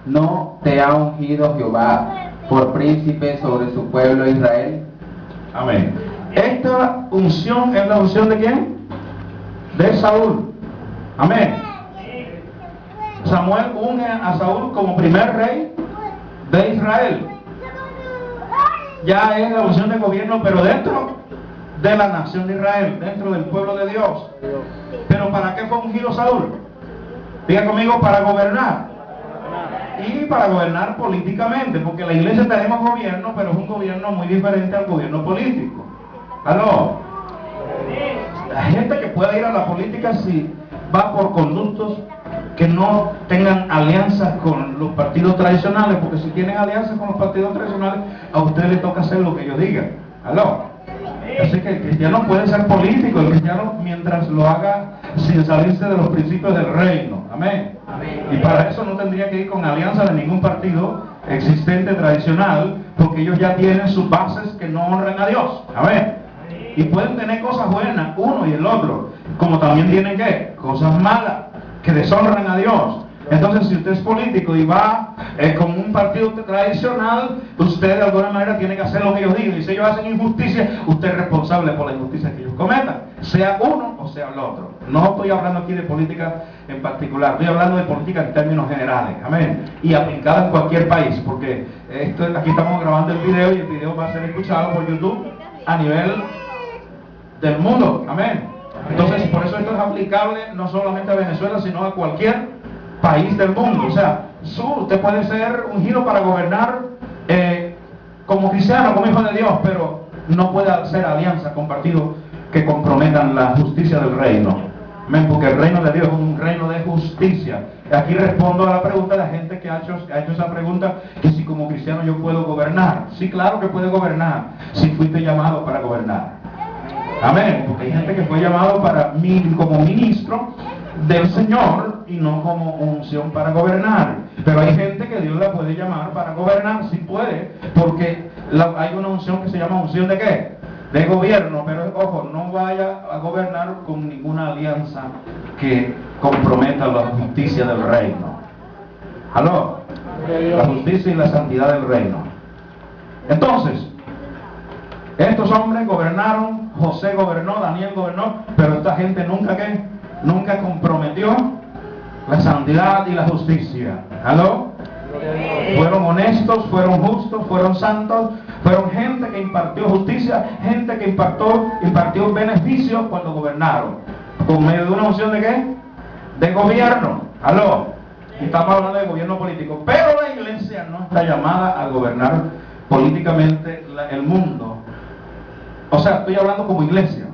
¿No te ha ungido Jehová por príncipe sobre su pueblo Israel? Amén. Esta unción es la unción de ¿quién? De Saúl. Amén. Samuel une a Saúl como primer rey de Israel. Ya es la unción de gobierno, pero dentro de la nación de Israel, dentro del pueblo de Dios. Pero ¿para qué fue ungido Saúl? Diga conmigo: para gobernar. Y para gobernar políticamente, porque la iglesia tenemos gobierno, pero es un gobierno muy diferente al gobierno político. ¿Aló? La gente que pueda ir a la política si va por conductos que no tengan alianzas con los partidos tradicionales, porque si tienen alianzas con los partidos tradicionales, a usted le toca hacer lo que ellos digan. ¿Aló? Así que el cristiano puede ser político, el cristiano mientras lo haga sin salirse de los principios del reino. Amén. Y para eso no tendría que ir con alianza de ningún partido existente tradicional, porque ellos ya tienen sus bases que no honran a Dios. Amén. Y pueden tener cosas buenas uno y el otro, como también tienen ¿qué? Cosas malas que deshonran a Dios. Entonces, si usted es político y va con un partido tradicional, usted de alguna manera tiene que hacer lo que ellos digan. Y si ellos hacen injusticia, usted es responsable por la injusticia que ellos cometan, sea uno o sea el otro. No estoy hablando aquí de política en particular, estoy hablando de política en términos generales. Amén. Y aplicada en cualquier país, porque aquí estamos grabando el video y el video va a ser escuchado por YouTube a nivel del mundo. Amén. Entonces, por eso esto es aplicable no solamente a Venezuela, sino a cualquier país del mundo. O sea, usted puede ser ungido para gobernar como cristiano, como hijo de Dios, pero no puede hacer alianza con partidos que comprometan la justicia del reino. Amén, porque el reino de Dios es un reino de justicia. Aquí respondo a la pregunta de la gente que ha hecho esa pregunta, que si como cristiano yo puedo gobernar. Sí, claro que puede gobernar, si fuiste llamado para gobernar. Amén, porque hay gente que fue llamado como ministro del Señor y no como unción para gobernar. Pero hay gente que Dios la puede llamar para gobernar, sí puede, porque hay una unción que se llama unción de ¿qué? De gobierno. Pero ojo, no vaya a gobernar con ninguna alianza que comprometa la justicia del reino. ¿Aló? La justicia y la santidad del reino. Entonces, estos hombres gobernaron, José gobernó, Daniel gobernó, pero esta gente nunca comprometió la santidad y la justicia. ¿Aló? Fueron honestos, fueron justos, fueron santos, fueron gente que impartió justicia, gente que impartió beneficios cuando gobernaron. ¿Con medio de una unción de qué? De gobierno. ¿Aló? Y estamos hablando de gobierno político. Pero la iglesia no está llamada a gobernar políticamente el mundo. O sea, estoy hablando como iglesia.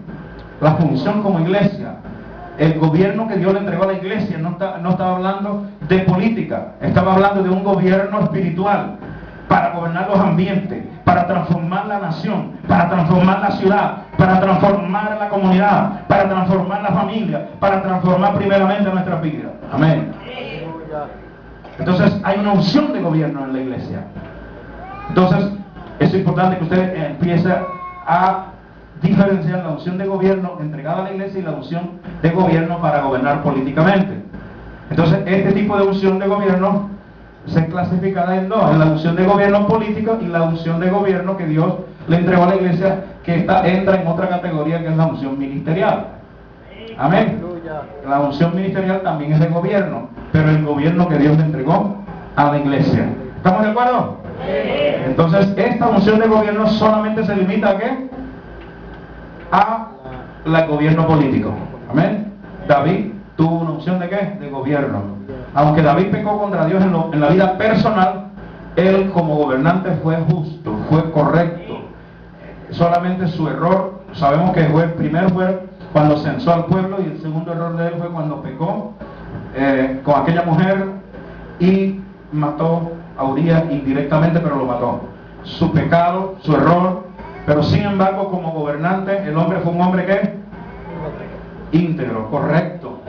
La función como iglesia. El gobierno que Dios le entregó a la iglesia no estaba hablando de política, estaba hablando de un gobierno espiritual para gobernar los ambientes, para transformar la nación, para transformar la ciudad, para transformar la comunidad, para transformar la familia, para transformar primeramente nuestras vidas. Amén. Entonces hay una unción de gobierno en la iglesia. Entonces es importante que usted empiece a diferenciar la unción de gobierno entregada a la iglesia y la unción de gobierno para gobernar políticamente. Entonces, este tipo de unción de gobierno se clasifica en dos: en la unción de gobierno político y la unción de gobierno que Dios le entregó a la iglesia, que entra en otra categoría, que es la unción ministerial. Amén. La unción ministerial también es de gobierno, pero el gobierno que Dios le entregó a la iglesia. ¿Estamos de acuerdo? Entonces, esta unción de gobierno solamente se limita ¿a qué? al gobierno político. Amén. David tuvo una unción de ¿qué? De gobierno. Aunque David pecó contra Dios en la vida personal, él como gobernante fue justo, fue correcto. Solamente su error, sabemos que el primero fue cuando censó al pueblo, y el segundo error de él fue cuando pecó con aquella mujer y mató a Urías indirectamente, pero lo mató. Su pecado, su error, pero sin embargo como gobernante el hombre fue un hombre ¿qué? Íntegro, correcto,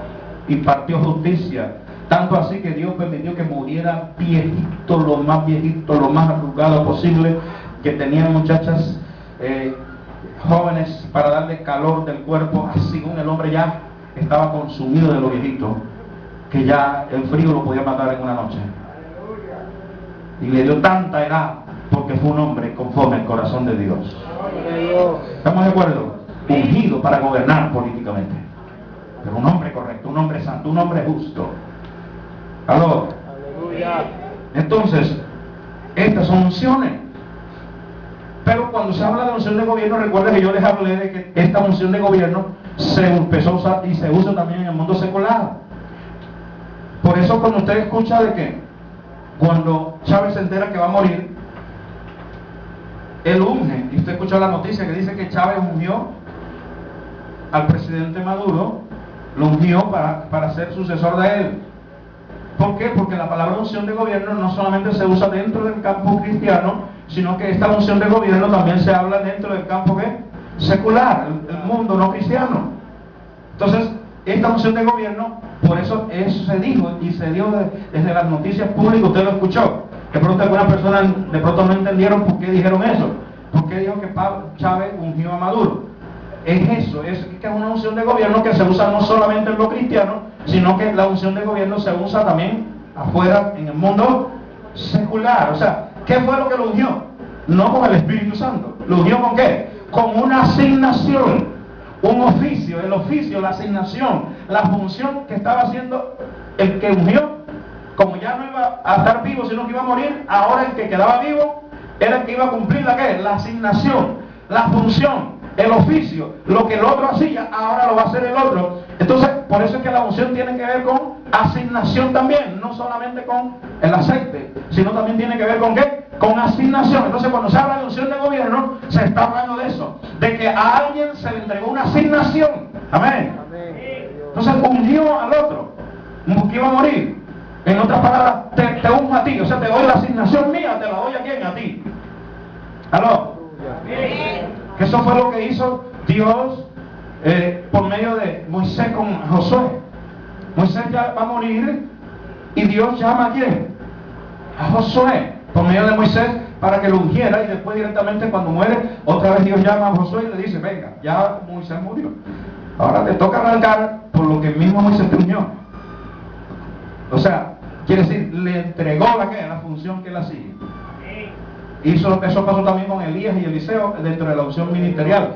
impartió justicia, tanto así que Dios permitió que muriera viejito, lo más arrugado posible, que tenían muchachas jóvenes para darle calor del cuerpo, así como el hombre ya estaba consumido de lo viejito, que ya el frío lo podía matar en una noche. Y le dio tanta edad porque fue un hombre conforme al corazón de Dios. ¿Estamos de acuerdo? Ungido para gobernar políticamente, pero un hombre correcto, un hombre santo, un hombre justo. ¿Aló? Entonces, estas son unciones. Pero cuando se habla de unción de gobierno, recuerda que yo les hablé de que esta unción de gobierno se empezó a usar y se usa también en el mundo secular. Por eso cuando usted escucha de que cuando Chávez se entera que va a morir, él unge, y usted escuchó la noticia que dice que Chávez ungió al presidente Maduro, lo ungió para ser sucesor de él. ¿Por qué? Porque la palabra unción de gobierno no solamente se usa dentro del campo cristiano, sino que esta unción de gobierno también se habla dentro del campo ¿qué? Secular, el mundo no cristiano. Entonces, esta unción de gobierno, por eso se dijo y se dio desde las noticias públicas, usted lo escuchó. De pronto algunas personas de pronto no entendieron por qué dijeron eso. ¿Por qué dijo que Chávez ungió a Maduro? Es eso, es que es una unción de gobierno que se usa no solamente en lo cristiano, sino que la unción de gobierno se usa también afuera en el mundo secular. O sea, ¿qué fue lo que lo ungió? No con el Espíritu Santo. ¿Lo unió con qué? Con una asignación, un oficio, el oficio, la asignación, la función que estaba haciendo el que ungió. Como ya no iba a estar vivo, sino que iba a morir, ahora el que quedaba vivo era el que iba a cumplir la ¿qué? La asignación, la función, el oficio, lo que el otro hacía, ahora lo va a hacer el otro. Entonces, por eso es que la unción tiene que ver con asignación también, no solamente con el aceite, sino también tiene que ver con ¿qué? Con asignación. Entonces, cuando se habla de unción de gobierno, se está hablando de eso, de que a alguien se le entregó una asignación. Amén. Entonces, ungió al otro, que iba a morir. En otras palabras, te unjo a ti, o sea, te doy la asignación mía, te la doy a quién, a ti. ¿Aló? Que eso fue lo que hizo Dios por medio de Moisés con Josué. Moisés ya va a morir y Dios llama a quién, a Josué, por medio de Moisés, para que lo ungiera, y después directamente cuando muere, otra vez Dios llama a Josué y le dice: venga, ya Moisés murió, ahora te toca arrancar por lo que el mismo Moisés te unió. O sea, quiere decir, le entregó la función que él hacía. Eso pasó también con Elías y Eliseo dentro de la unción ministerial.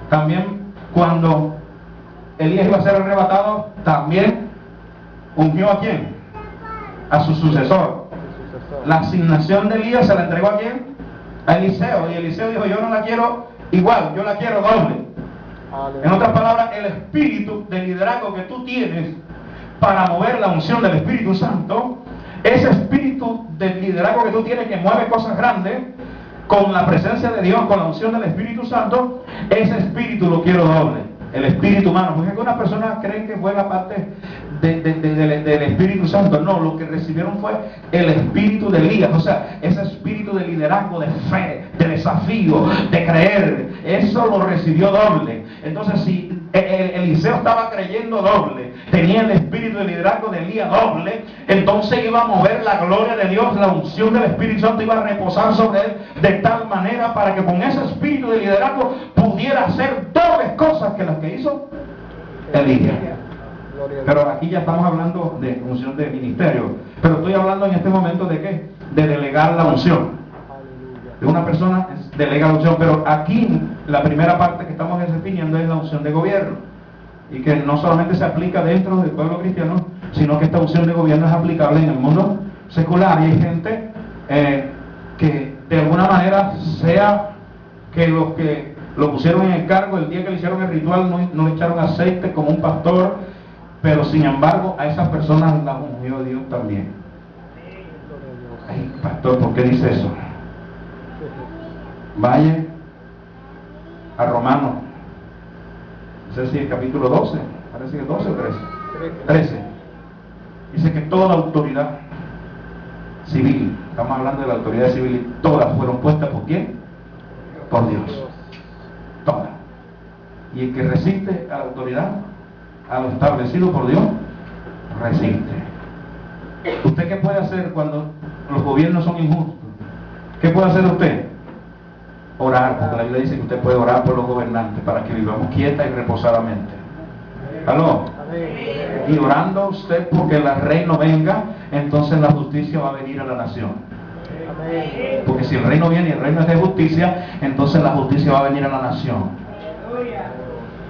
También cuando Elías iba a ser arrebatado, también ungió a quién, a su sucesor. La asignación de Elías se la entregó a quién, a Eliseo, y Eliseo dijo: yo no la quiero igual, yo la quiero doble. En otras palabras, el espíritu de liderazgo que tú tienes para mover la unción del Espíritu Santo, ese espíritu del liderazgo que tú tienes que mueve cosas grandes, con la presencia de Dios, con la unción del Espíritu Santo, ese espíritu lo quiero doble. El espíritu humano, porque algunas personas creen que fue la parte del Espíritu Santo. No, lo que recibieron fue el espíritu de Elías, o sea, ese espíritu de liderazgo, de fe, de desafío, de creer. Eso lo recibió doble. Entonces, si Eliseo estaba creyendo doble, tenía el espíritu de liderazgo de Elías doble, entonces iba a mover la gloria de Dios, la unción del Espíritu Santo iba a reposar sobre él de tal manera para que con ese espíritu de liderazgo pudiera hacer dobles cosas que las que hizo Elías. Pero aquí ya estamos hablando de unción de ministerio, pero estoy hablando en este momento de ¿qué? De delegar la unción. De una persona delega la unción, pero aquí la primera parte que estamos definiendo es la unción de gobierno, y que no solamente se aplica dentro del pueblo cristiano, sino que esta unción de gobierno es aplicable en el mundo secular. Y hay gente que de alguna manera, sea que los que lo pusieron en el cargo. El día que le hicieron el ritual no le echaron aceite como un pastor, pero sin embargo a esas personas las ungió Dios también. Ay, pastor, ¿por qué dice eso? Vaya a Romanos, no sé si el capítulo 12, parece que 12 o 13. 13. Dice que toda la autoridad civil, estamos hablando de la autoridad civil, todas fueron puestas ¿por quién? Por Dios. Todas. Y el que resiste a la autoridad, a lo establecido por Dios, resiste. ¿Usted qué puede hacer cuando los gobiernos son injustos? ¿Qué puede hacer usted? Orar, porque la Biblia dice que usted puede orar por los gobernantes para que vivamos quieta y reposadamente. ¿Aló? Y orando usted porque el reino venga, entonces la justicia va a venir a la nación. Porque si el reino viene y el reino es de justicia, entonces la justicia va a venir a la nación.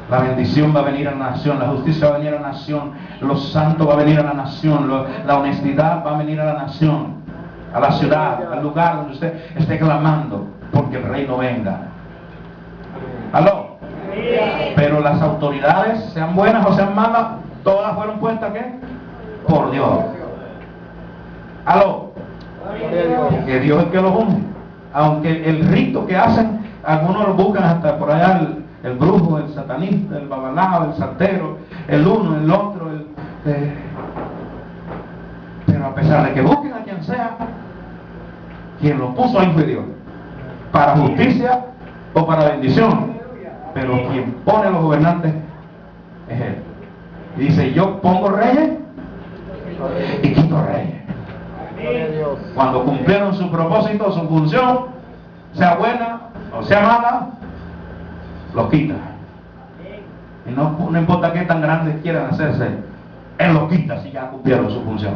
La bendición va a venir a la nación, la justicia va a venir a la nación, los santos va a venir a la nación, la honestidad va a venir a la nación, a la ciudad, al lugar donde usted esté clamando porque el reino venga. ¿Aló? Pero las autoridades, sean buenas o sean malas, todas fueron puestas ¿qué? Por Dios. ¿Aló? Porque Dios es el que los unge. Aunque el rito que hacen, algunos lo buscan hasta por allá, el brujo, el satanista, el babalao, el santero, el uno, el otro, pero a pesar de que busquen a quien sea, quien lo puso ahí fue Dios, para justicia o para bendición, pero quien pone a los gobernantes es Él. Y dice, yo pongo reyes y quito reyes. Cuando cumplieron su propósito, su función, sea buena o sea mala, los quita. Y no importa qué tan grandes quieran hacerse, Él los quita si ya cumplieron su función.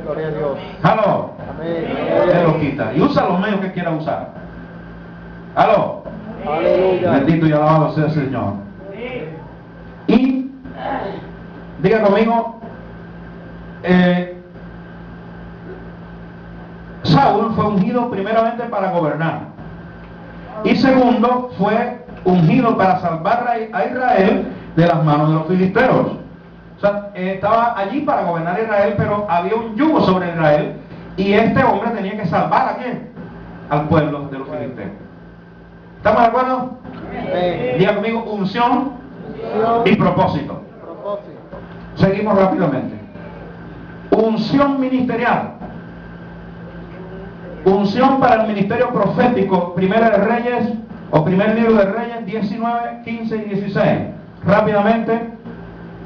Gloria a Dios. ¿Aló? Él los quita y usa los medios que quiera usar. ¿Aló? Aleluya. Bendito y alabado sea el Señor. Y diga conmigo, Saúl fue ungido primeramente para gobernar y segundo fue ungido para salvar a Israel de las manos de los filisteos. O sea, estaba allí para gobernar a Israel, pero había un yugo sobre Israel y este hombre tenía que salvar ¿a quién? Al pueblo de los filisteos. ¿Estamos de acuerdo? Diga conmigo, unción y propósito. Seguimos rápidamente. Unción ministerial. Unción para el ministerio profético, Primera de Reyes o Primer Libro de Reyes 19, 15 y 16. Rápidamente,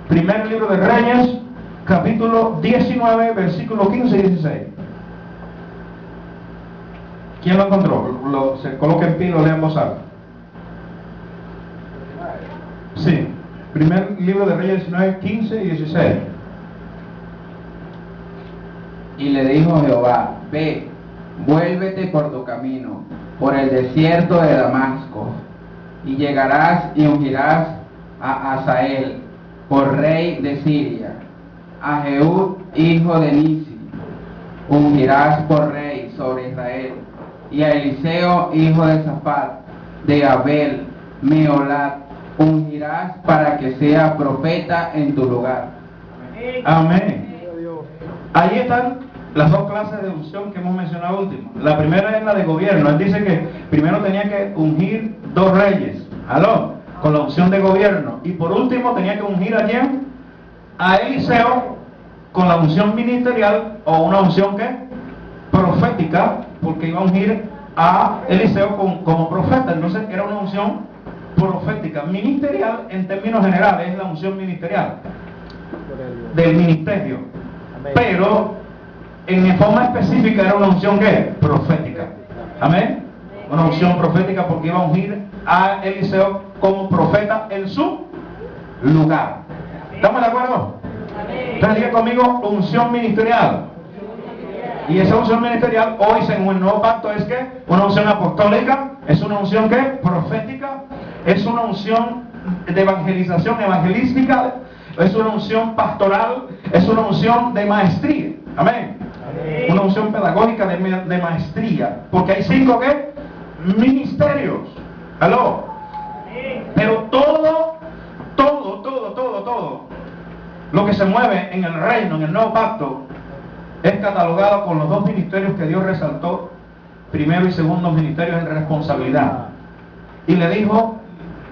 Primer Libro de Reyes, capítulo 19, versículos 15 y 16. ¿Quién lo encontró? Se coloca en pie y lo lea en voz alta. Sí, Primer Libro de Reyes 19, 15 y 16. Y le dijo Jehová, ve, vuélvete por tu camino, por el desierto de Damasco, y llegarás y ungirás a Hazael por rey de Siria, a Jehud hijo de Nisi, ungirás por rey sobre Israel, y a Eliseo hijo de Safat, de Abel, Meolat, ungirás para que sea profeta en tu lugar. Amén. Ahí están las dos clases de unción que hemos mencionado último. La primera es la de gobierno. Él dice que primero tenía que ungir 2 reyes, ¿aló? Con la unción de gobierno. Y por último tenía que ungir ¿a quién? A Eliseo con la unción ministerial, o una unción ¿qué? Profética, porque iba a ungir a Eliseo como profeta. Entonces era una unción profética. Ministerial en términos generales es la unción ministerial del ministerio, pero en forma específica era una unción ¿qué? Profética. Amén. Una unción profética porque iba a ungir a Eliseo como profeta en su lugar. ¿Estamos de acuerdo? Entonces diga conmigo, unción ministerial. Y esa unción ministerial hoy según el nuevo pacto es que una unción apostólica, es una unción ¿qué? Profética, es una unción de evangelización, evangelística, es una unción pastoral, es una unción de maestría. Amén. Una unción pedagógica de maestría, porque hay 5 ¿qué? Ministerios. ¿Aló? Pero todo lo que se mueve en el reino, en el nuevo pacto, es catalogado con los dos ministerios que Dios resaltó, primero y segundo ministerios en responsabilidad. Y le dijo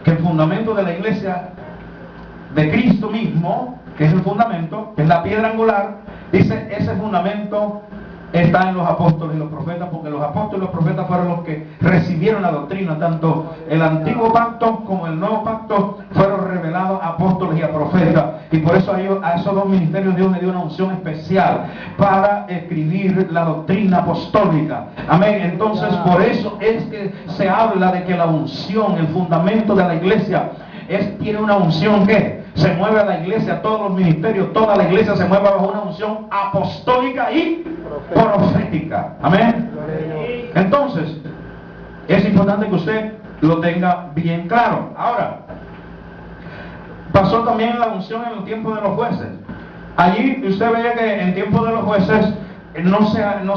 que el fundamento de la iglesia de Cristo mismo, que es el fundamento, que es la piedra angular, dice, ese fundamento está en los apóstoles y los profetas, porque los apóstoles y los profetas fueron los que recibieron la doctrina. Tanto el antiguo pacto como el nuevo pacto fueron revelados a apóstoles y a profetas, y por eso a esos dos ministerios Dios le dio una unción especial para escribir la doctrina apostólica. Amén. Entonces por eso es que se habla de que la unción, el fundamento de la iglesia, tiene una unción que se mueve a la iglesia, todos los ministerios, toda la iglesia se mueve bajo una unción apostólica y profética. Amén. Entonces, es importante que usted lo tenga bien claro. Ahora, pasó también la unción en el tiempo de los jueces. Allí usted veía que en tiempo de los jueces no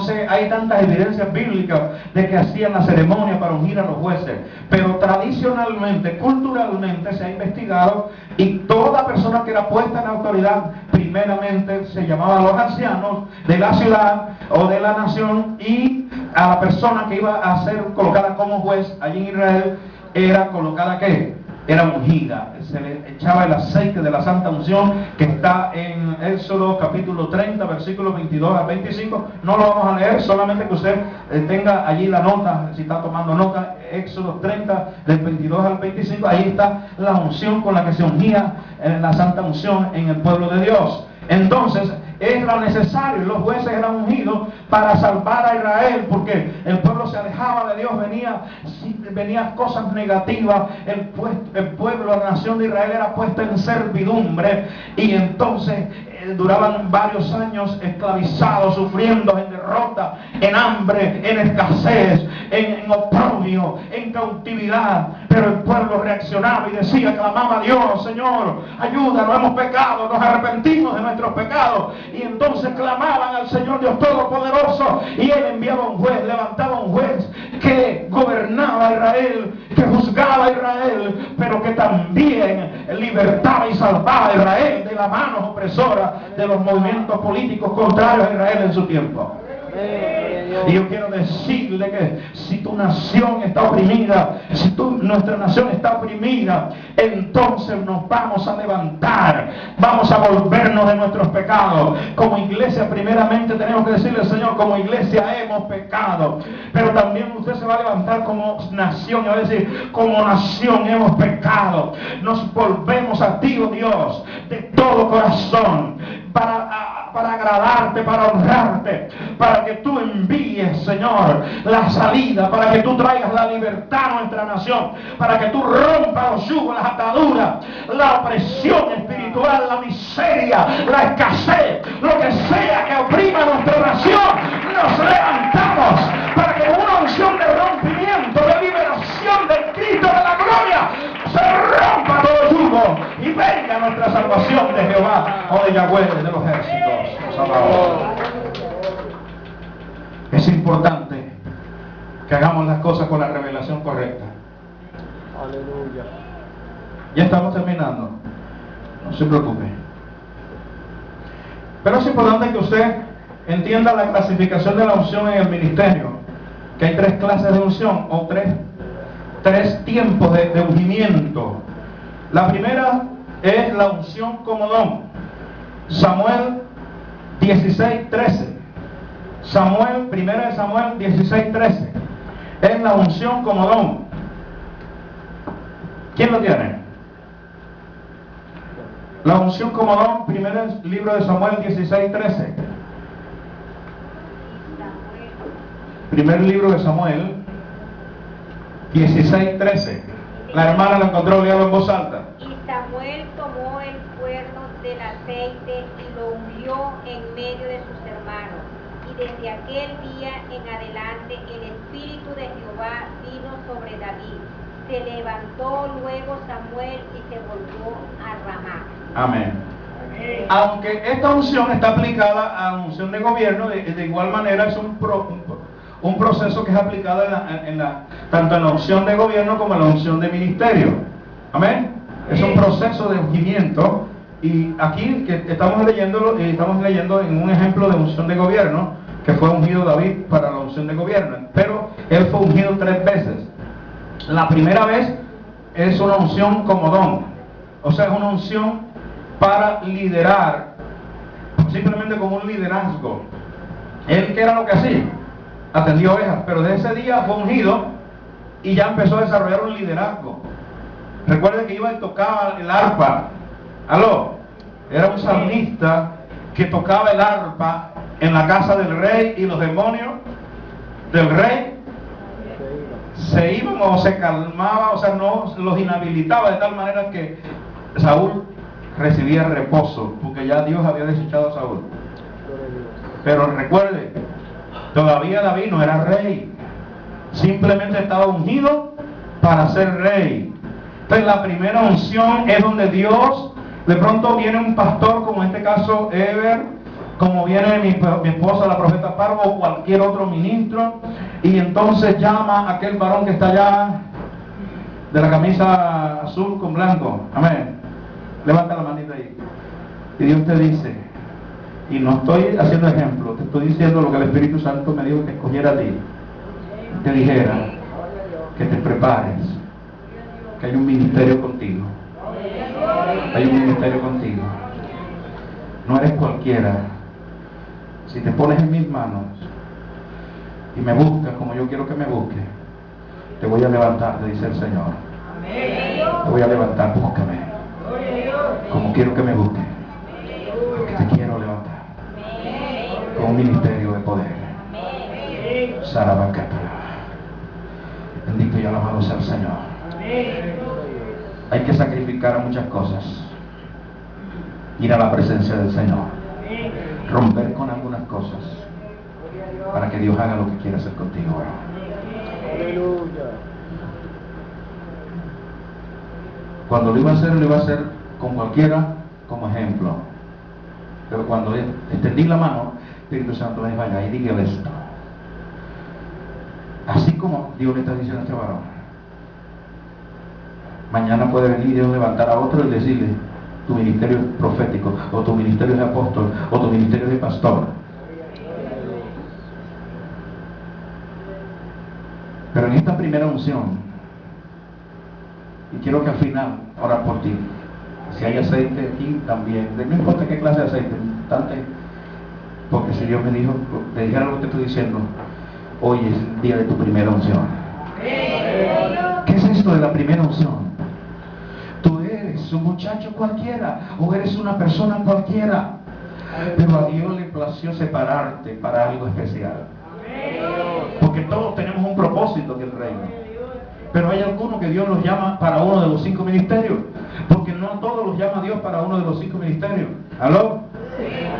sé, hay tantas evidencias bíblicas de que hacían la ceremonia para ungir a los jueces, pero tradicionalmente, culturalmente se ha investigado, y toda persona que era puesta en autoridad primeramente se llamaba a los ancianos de la ciudad o de la nación, y a la persona que iba a ser colocada como juez allí en Israel era colocada ¿qué? Era ungida, se le echaba el aceite de la santa unción, que está en Éxodo capítulo 30 versículos 22 al 25. No lo vamos a leer, solamente que usted tenga allí la nota, si está tomando nota. Éxodo 30 del 22 al 25, ahí está la unción con la que se ungía la santa unción en el pueblo de Dios. Entonces era necesario, los jueces eran ungidos para salvar a Israel, porque el pueblo se alejaba de Dios, venía cosas negativas, el pueblo, la nación de Israel era puesta en servidumbre, y entonces duraban varios años esclavizados, sufriendo en derrota, en hambre, en escasez, en oprobio, en cautividad. Pero el pueblo reaccionaba y decía, clamaba a Dios: Señor, ayúdanos, hemos pecado, nos arrepentimos de nuestros pecados. Y entonces clamaban al Señor Dios Todopoderoso, y Él enviaba un juez, levantaba un juez que gobernaba a Israel, que juzgaba a Israel, pero que también libertaba y salvaba a Israel de las manos opresoras de los movimientos políticos contrarios a Israel en su tiempo. Y yo quiero decirle que si tu nación está oprimida, si nuestra nación está oprimida, entonces nos vamos a levantar, vamos a volvernos de nuestros pecados. Como iglesia, primeramente tenemos que decirle: Señor, como iglesia hemos pecado, pero también usted se va a levantar como nación y va a decir: como nación hemos pecado. Nos volvemos a ti, oh Dios, de todo corazón, para agradarte, para honrarte, para que tú envíes, Señor, la salida, para que tú traigas la libertad a nuestra nación, para que tú rompas los yugos, las ataduras, la opresión espiritual, la miseria, la escasez, lo que sea que oprima nuestra nación. Nos levantamos para que una unción de rompimiento, de liberación del Cristo de la gloria, se rompa todo yugo y venga nuestra salvación de Jehová o de Yahweh de los ejércitos. Es importante que hagamos las cosas con la revelación correcta. Aleluya. Ya estamos terminando, no se preocupe. Pero es importante que usted entienda la clasificación de la unción en el ministerio, que hay tres clases de unción, o tres tiempos de ungimiento. La primera es la unción como don. Samuel 16:13. Primera de Samuel 16:13. Es la unción como don. ¿Quién lo tiene? La unción como don, primer libro de Samuel 16:13. Primer libro de Samuel 16:13. La hermana lo encontró, léalo en voz alta. Y Samuel tomó el cuerno del aceite y lo ungió en medio de sus hermanos. Y desde aquel día en adelante el Espíritu de Jehová vino sobre David. Se levantó luego Samuel y se volvió a Ramá. Amén. Aunque esta unción está aplicada a la unción de gobierno, de igual manera es un proceso que es aplicado tanto en la unción de gobierno como en la unción de ministerio. Amén. Es un proceso de ungimiento. Y aquí que estamos leyendo en un ejemplo de unción de gobierno, que fue ungido David para la unción de gobierno. Pero él fue ungido 3 veces. La primera vez es una unción como don. O sea, es una unción para liderar, simplemente como un liderazgo. Él, ¿qué era lo que hacía? Atendía ovejas, pero de ese día fue ungido y ya empezó a desarrollar un liderazgo. Recuerden que iba y tocaba el arpa. Aló, era un salmista que tocaba el arpa en la casa del rey, y los demonios del rey se iban o se calmaban, o sea, no los inhabilitaba, de tal manera que Saúl recibía reposo, porque ya Dios había desechado a Saúl. Pero recuerde, todavía David no era rey, simplemente estaba ungido para ser rey. Entonces la primera unción es donde Dios, de pronto viene un pastor, como en este caso Eber, como viene mi esposa la profeta Parvo, o cualquier otro ministro, y entonces llama a aquel varón que está allá de la camisa azul con blanco. Amén. Levanta la manita ahí. Y Dios te dice, y no estoy haciendo ejemplo, te estoy diciendo lo que el Espíritu Santo me dijo que escogiera a ti. Te dijera que te prepares, que hay un ministerio contigo. Hay un ministerio contigo. No eres cualquiera. Si te pones en mis manos y me buscas como yo quiero que me busques, te voy a levantar, te dice el Señor. Te voy a levantar, búscame como quiero que me busques, porque te quiero levantar con un ministerio de poder. Sarabacata. Bendito y alabado sea el Señor. Hay que sacrificar muchas cosas, ir a la presencia del Señor, romper con algunas cosas para que Dios haga lo que quiere hacer contigo. Aleluya. Cuando lo iba a hacer con cualquiera como ejemplo, pero cuando extendí la mano, Espíritu Santo me dijo, vaya y dígale esto, así como Dios le está diciendo a este varón. Mañana puede venir Dios levantar a otro y decirle, tu ministerio es profético, o tu ministerio es de apóstol, o tu ministerio es de pastor. Pero en esta primera unción, y quiero que al final orar por ti, si hay aceite aquí también, no importa qué clase de aceite, porque si Dios me dijo, te dijera lo que te estoy diciendo, hoy es el día de tu primera unción. ¿Qué es esto de la primera unción? Tú eres un muchacho cualquiera, o eres una persona cualquiera, pero a Dios le plació separarte para algo especial. Porque todos tenemos un propósito del reino, pero hay algunos que Dios los llama para uno de los 5 ministerios, porque no a todos los llama Dios para uno de los 5 ministerios. ¿Aló?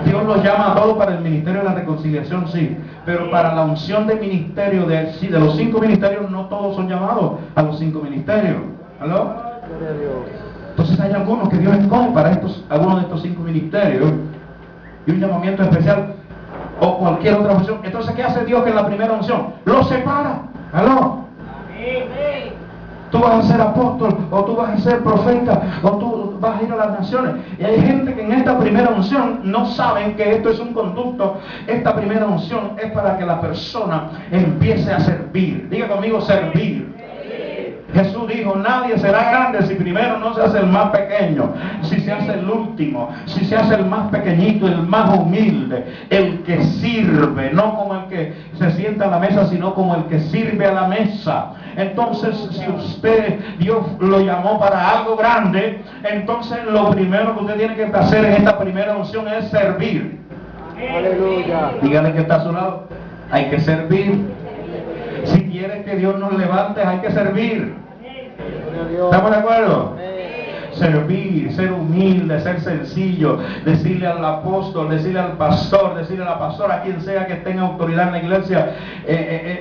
Dios los llama a todos para el ministerio de la reconciliación, sí, pero para la unción de ministerio de los 5 ministerios, no todos son llamados a los 5 ministerios. ¿Aló? Entonces hay algunos que Dios escoge para algunos de estos 5 ministerios, y un llamamiento especial o cualquier otra unción. Entonces, ¿qué hace Dios en la primera unción? Lo separa. ¿Aló? Tú vas a ser apóstol, o tú vas a ser profeta, o tú vas a ir a las naciones. Y hay gente que en esta primera unción no saben que esto es un conducto. Esta primera unción es para que la persona empiece a servir. Diga conmigo, servir. Jesús dijo, nadie será grande si primero no se hace el más pequeño, si se hace el último, si se hace el más pequeñito, el más humilde, el que sirve, no como el que se sienta a la mesa, sino como el que sirve a la mesa. Entonces, si Dios lo llamó para algo grande, entonces lo primero que usted tiene que hacer en esta primera unción es servir. Aleluya. Dígale que está a su lado, hay que servir. Si quieres que Dios nos levante, hay que servir. ¿Estamos de acuerdo? servir, ser humilde, ser sencillo, decirle al apóstol, decirle al pastor, decirle a la pastora, a quien sea que tenga autoridad en la iglesia,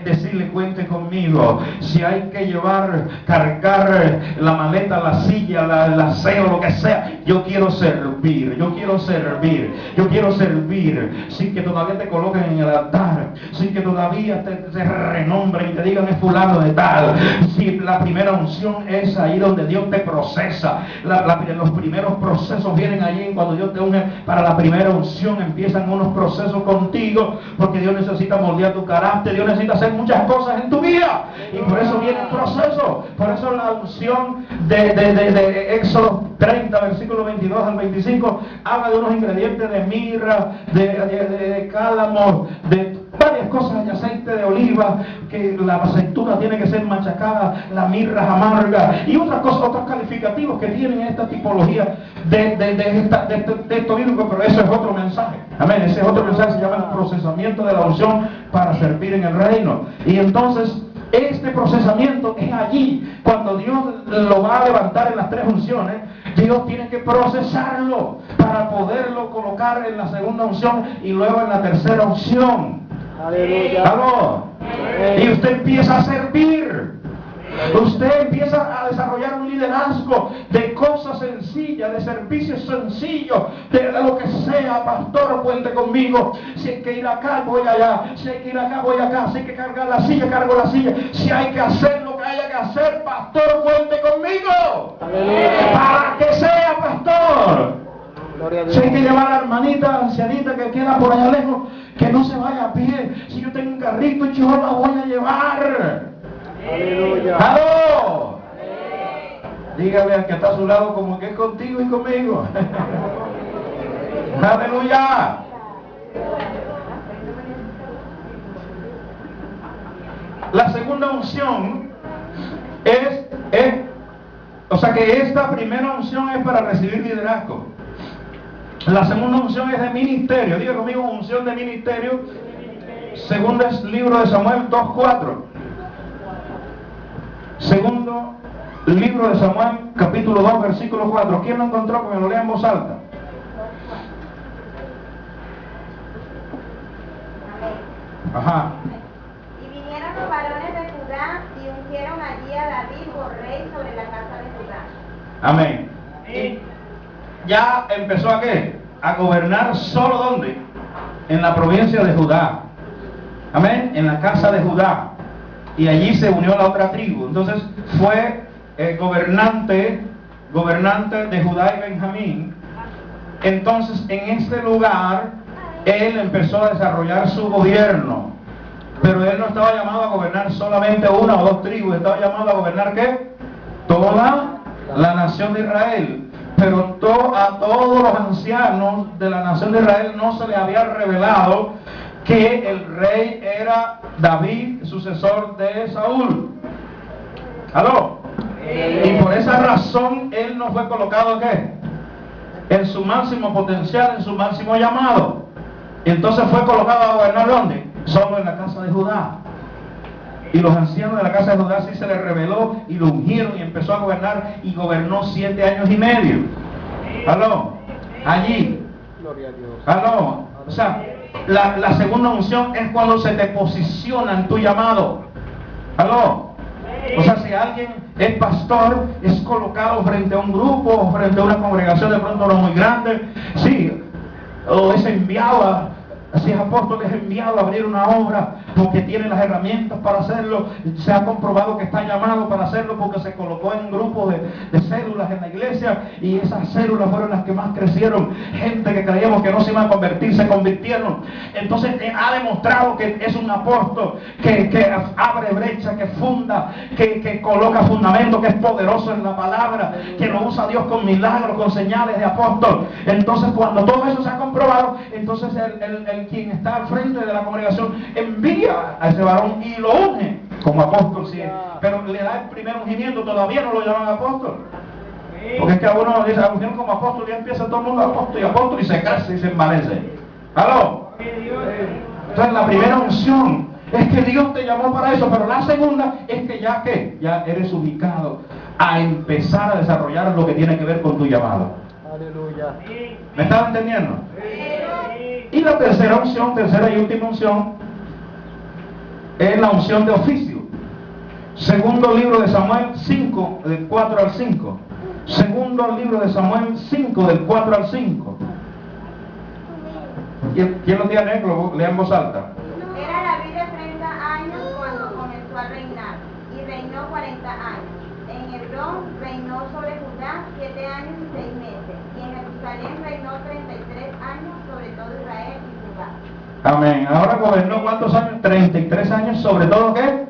decirle cuente conmigo. Si hay que llevar, cargar la maleta, la silla, la aseo, lo que sea, yo quiero servir, yo quiero servir, yo quiero servir, sin que todavía te coloquen en el altar, sin que todavía te renombren y te digan es fulano de tal. Si la primera unción es ahí donde Dios te procesa, los primeros procesos vienen allí cuando Dios te unge para la primera unción, empiezan unos procesos contigo, porque Dios necesita moldear tu carácter, Dios necesita hacer muchas cosas en tu vida, y por eso viene el proceso. Por eso la unción de Éxodo 30, versículo 22 al 25, habla de unos ingredientes de mirra, de cálamo, de varias cosas, de aceite de oliva, que la aceituna tiene que ser machacada, la mirra es amarga, y otras cosas, otros calificativos que tienen esta tipología de esto bíblico, pero eso es otro mensaje. Amén, ese es otro mensaje, se llama el procesamiento de la unción para servir en el reino. Y entonces, este procesamiento es allí, cuando Dios lo va a levantar en las tres unciones, Dios tiene que procesarlo para poderlo colocar en la segunda unción y luego en la tercera unción. Aleluya. ¿Aló? Y usted empieza a servir. Usted empieza a desarrollar un liderazgo de cosas sencillas, de servicios sencillos, de lo que sea. Pastor, cuente conmigo. Si hay que ir acá, voy allá. Si hay que ir acá, voy acá. Si hay que cargar la silla, cargo la silla. Si hay que hacer lo que haya que hacer, pastor, cuente conmigo. Aleluya. Para que sea pastor. Gloria a Si hay que Dios. llevar a la hermanita ancianita que queda por allá lejos, que no se vaya a pie. Si yo tengo un carrito, yo la voy a llevar. Aleluya. ¡Aló! Dígale al que está a su lado como que es contigo y conmigo. ¡Aleluya! La segunda unción o sea que esta primera unción es para recibir liderazgo. La segunda unción es de ministerio. Diga conmigo, unción de ministerio. Segundo es libro de Samuel 2:4. Segundo libro de Samuel, capítulo 2, versículo 4. ¿Quién lo encontró? Que me lo lea en voz alta. Ajá. Y vinieron los varones de Judá y ungieron allí a David por rey sobre la casa de Judá. Amén. Y ya empezó a qué? A gobernar solo ¿dónde? En la provincia de Judá. Amén. En la casa de Judá. Y allí se unió la otra tribu. Entonces fue gobernante de Judá y Benjamín. Entonces en este lugar él empezó a desarrollar su gobierno. Pero él no estaba llamado a gobernar solamente una o dos tribus. Estaba llamado a gobernar ¿qué? Toda la nación de Israel. Pero a todos los ancianos de la nación de Israel no se les había revelado que el rey era David, sucesor de Saúl. ¿Aló? Y por esa razón él no fue colocado ¿qué? En su máximo potencial, en su máximo llamado. Entonces fue colocado a gobernar ¿dónde? Solo en la casa de Judá. Y los ancianos de la casa de Judá sí se les reveló y lo ungieron y empezó a gobernar y gobernó 7 años y medio. ¿Aló? Allí. Gloria a Dios. ¿Aló? O sea, la segunda unción es cuando se te posiciona en tu llamado. ¿Aló? O sea, si alguien es pastor, es colocado frente a un grupo, frente a una congregación de pronto no muy grande, sí, o es enviado si es apóstol, es enviado a abrir una obra porque tiene las herramientas para hacerlo. Se ha comprobado que está llamado para hacerlo porque se colocó en un grupo de células en la iglesia y esas células fueron las que más crecieron. Gente que creíamos que no se iban a convertir, se convirtieron. Entonces ha demostrado que es un apóstol que abre brecha, que funda, que coloca fundamento, que es poderoso en la palabra, que lo usa Dios con milagros, con señales de apóstol. Entonces cuando todo eso se ha comprobado, entonces el quien está al frente de la congregación envía a ese varón y lo unge como apóstol, sí, pero le da el primer ungimiento, todavía no lo llaman apóstol, porque es que a uno dice ungieron como apóstol y ya empieza todo el mundo apóstol y se crece y se envanece. ¿Aló? Entonces la primera unción es que Dios te llamó para eso, pero la segunda es que ya eres ubicado a empezar a desarrollar lo que tiene que ver con tu llamado. Aleluya. ¿Me están entendiendo? Y la tercera unción, tercera y última unción, es la unción de oficio. Segundo libro de Samuel 5, del 4 al 5. Segundo libro de Samuel 5, del 4 al 5. ¿Quién lo tiene? Lea en voz alta. Era David de 30 años cuando comenzó a reinar, y reinó 40 años. En Hebrón reinó sobre Judá 7 años y 6 meses, y en Jerusalén reinó 33 años sobre todo Israel y Judá. Amén. Ahora gobernó ¿cuántos años? 33 años sobre todo ¿qué?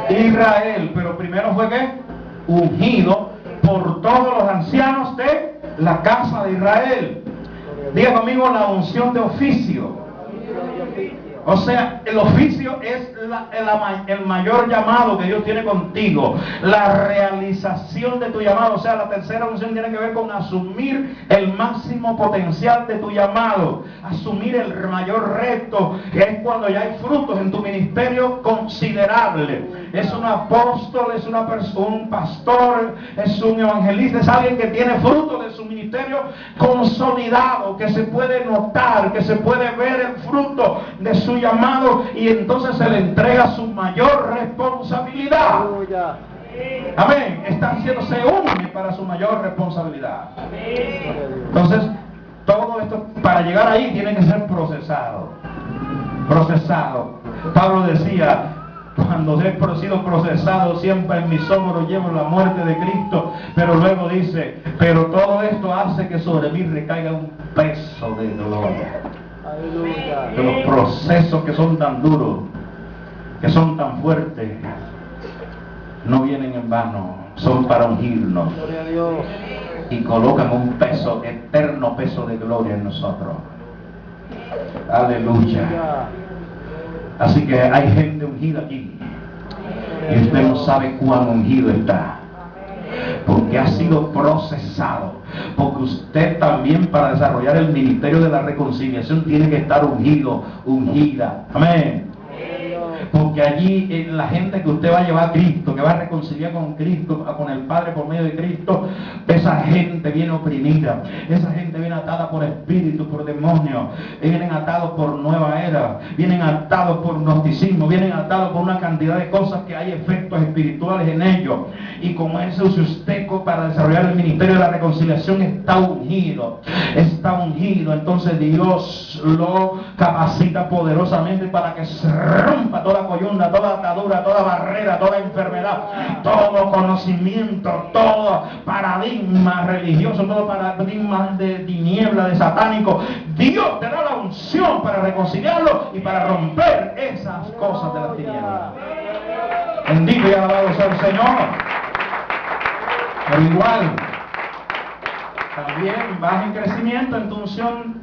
Israel. Pero primero fue ¿qué? Ungido por todos los ancianos de la casa de Israel. Diga conmigo la unción de oficio. O sea, el oficio es el mayor llamado que Dios tiene contigo. La realización de tu llamado. O sea, la tercera unción tiene que ver con asumir el máximo potencial de tu llamado. Asumir el mayor reto, que es cuando ya hay frutos en tu ministerio considerable. Es un apóstol, es un pastor, es un evangelista, es alguien que tiene frutos de su ministerio consolidado, que se puede notar, que se puede ver el fruto de su llamado, y entonces se le entrega su mayor responsabilidad. Aleluya. Amén. Se une para su mayor responsabilidad. Entonces, todo esto para llegar ahí tiene que ser procesado. Pablo decía: cuando he sido procesado, siempre en mis hombros llevo la muerte de Cristo. Pero luego dice: pero todo esto hace que sobre mí recaiga un peso de gloria. Aleluya. Que los procesos que son tan duros, que son tan fuertes, no vienen en vano, son para ungirnos Gloria a Dios. y colocan un peso, eterno peso de gloria en nosotros. Aleluya. Así que hay gente ungida aquí, y usted no sabe cuán ungido está, porque ha sido procesado. Porque usted también, para desarrollar el ministerio de la reconciliación, tiene que estar ungido, ungida. Amén. Porque allí la gente que usted va a llevar a Cristo, que va a reconciliar con Cristo, con el Padre por medio de Cristo, esa gente viene oprimida, esa gente viene atada por espíritu, por demonio, vienen atados por nueva era, vienen atados por gnosticismo, vienen atados por una cantidad de cosas que hay efectos espirituales en ellos. Y como eso, si usted para desarrollar el ministerio de la reconciliación está ungido, entonces Dios lo capacita poderosamente para que se rompa toda coyunda, toda atadura, toda barrera, toda enfermedad, todo conocimiento, todo paradigma religioso, todo paradigma de tiniebla, de satánico. Dios te da la unción para reconciliarlo y para romper esas cosas de las tinieblas. Bendito y alabado sea el Señor. Pero igual, también vas en crecimiento en tu unción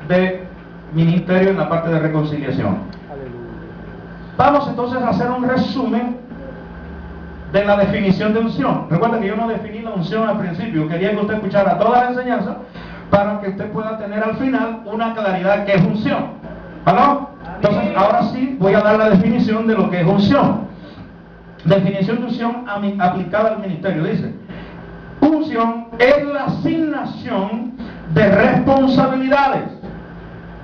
de ministerio en la parte de reconciliación. Vamos entonces a hacer un resumen de la definición de unción. Recuerda que yo no definí la unción al principio. Quería que usted escuchara toda la enseñanza para que usted pueda tener al final una claridad que es unción. ¿Vale? Entonces, ahora sí voy a dar la definición de lo que es unción. Definición de unción aplicada al ministerio. Dice: unción es la asignación de responsabilidades.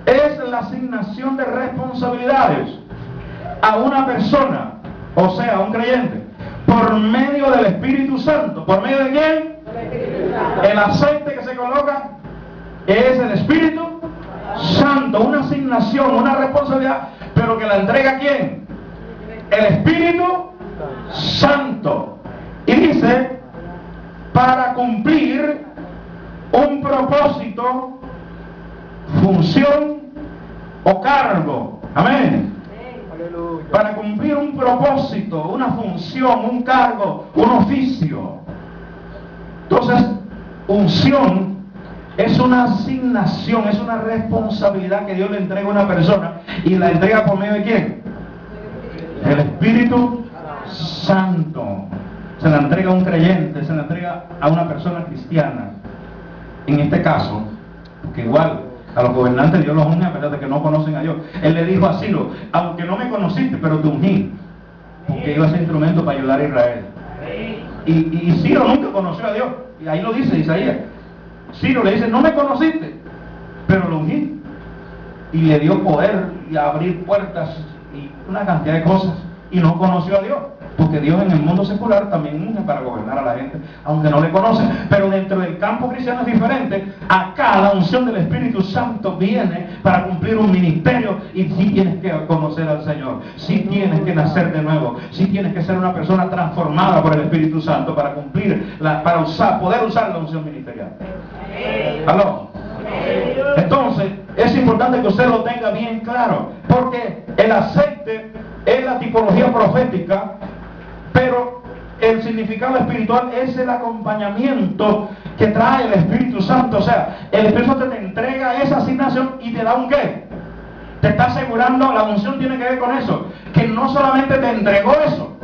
Es la asignación de responsabilidades a una persona, o sea, a un creyente, por medio del Espíritu Santo. ¿Por medio de quién? El aceite que se coloca es el Espíritu Santo. Una asignación, una responsabilidad, pero que la entrega ¿a quién? El Espíritu Santo. Y dice: para cumplir un propósito, función o cargo. Amén. Para cumplir un propósito, una función, un cargo, un oficio. Entonces, unción es una asignación, es una responsabilidad que Dios le entrega a una persona, y la entrega por medio de ¿quién? El Espíritu Santo. Se la entrega a un creyente, se la entrega a una persona cristiana. En este caso, porque igual a los gobernantes Dios los unge a pesar de que no conocen a Dios. Él le dijo a Ciro: aunque no me conociste, pero te ungí, porque iba a ser instrumento para ayudar a Israel. Y Ciro nunca conoció a Dios. Y ahí lo dice Isaías. Ciro le dice, no me conociste, pero lo ungí. Y le dio poder y abrir puertas y una cantidad de cosas. Y no conoció a Dios. Porque Dios en el mundo secular también unge para gobernar a la gente, aunque no le conocen. Pero dentro del campo cristiano es diferente. Acá la unción del Espíritu Santo viene para cumplir un ministerio. Y sí tienes que conocer al Señor. Sí tienes que nacer de nuevo. Sí tienes que ser una persona transformada por el Espíritu Santo para cumplir, poder usar la unción ministerial. ¿Aló? Entonces, es importante que usted lo tenga bien claro. Porque el aceite es la tipología profética, pero el significado espiritual es el acompañamiento que trae el Espíritu Santo. O sea, el Espíritu Santo te entrega esa asignación y te da un qué. Te está asegurando, la unción tiene que ver con eso, que no solamente te entregó eso,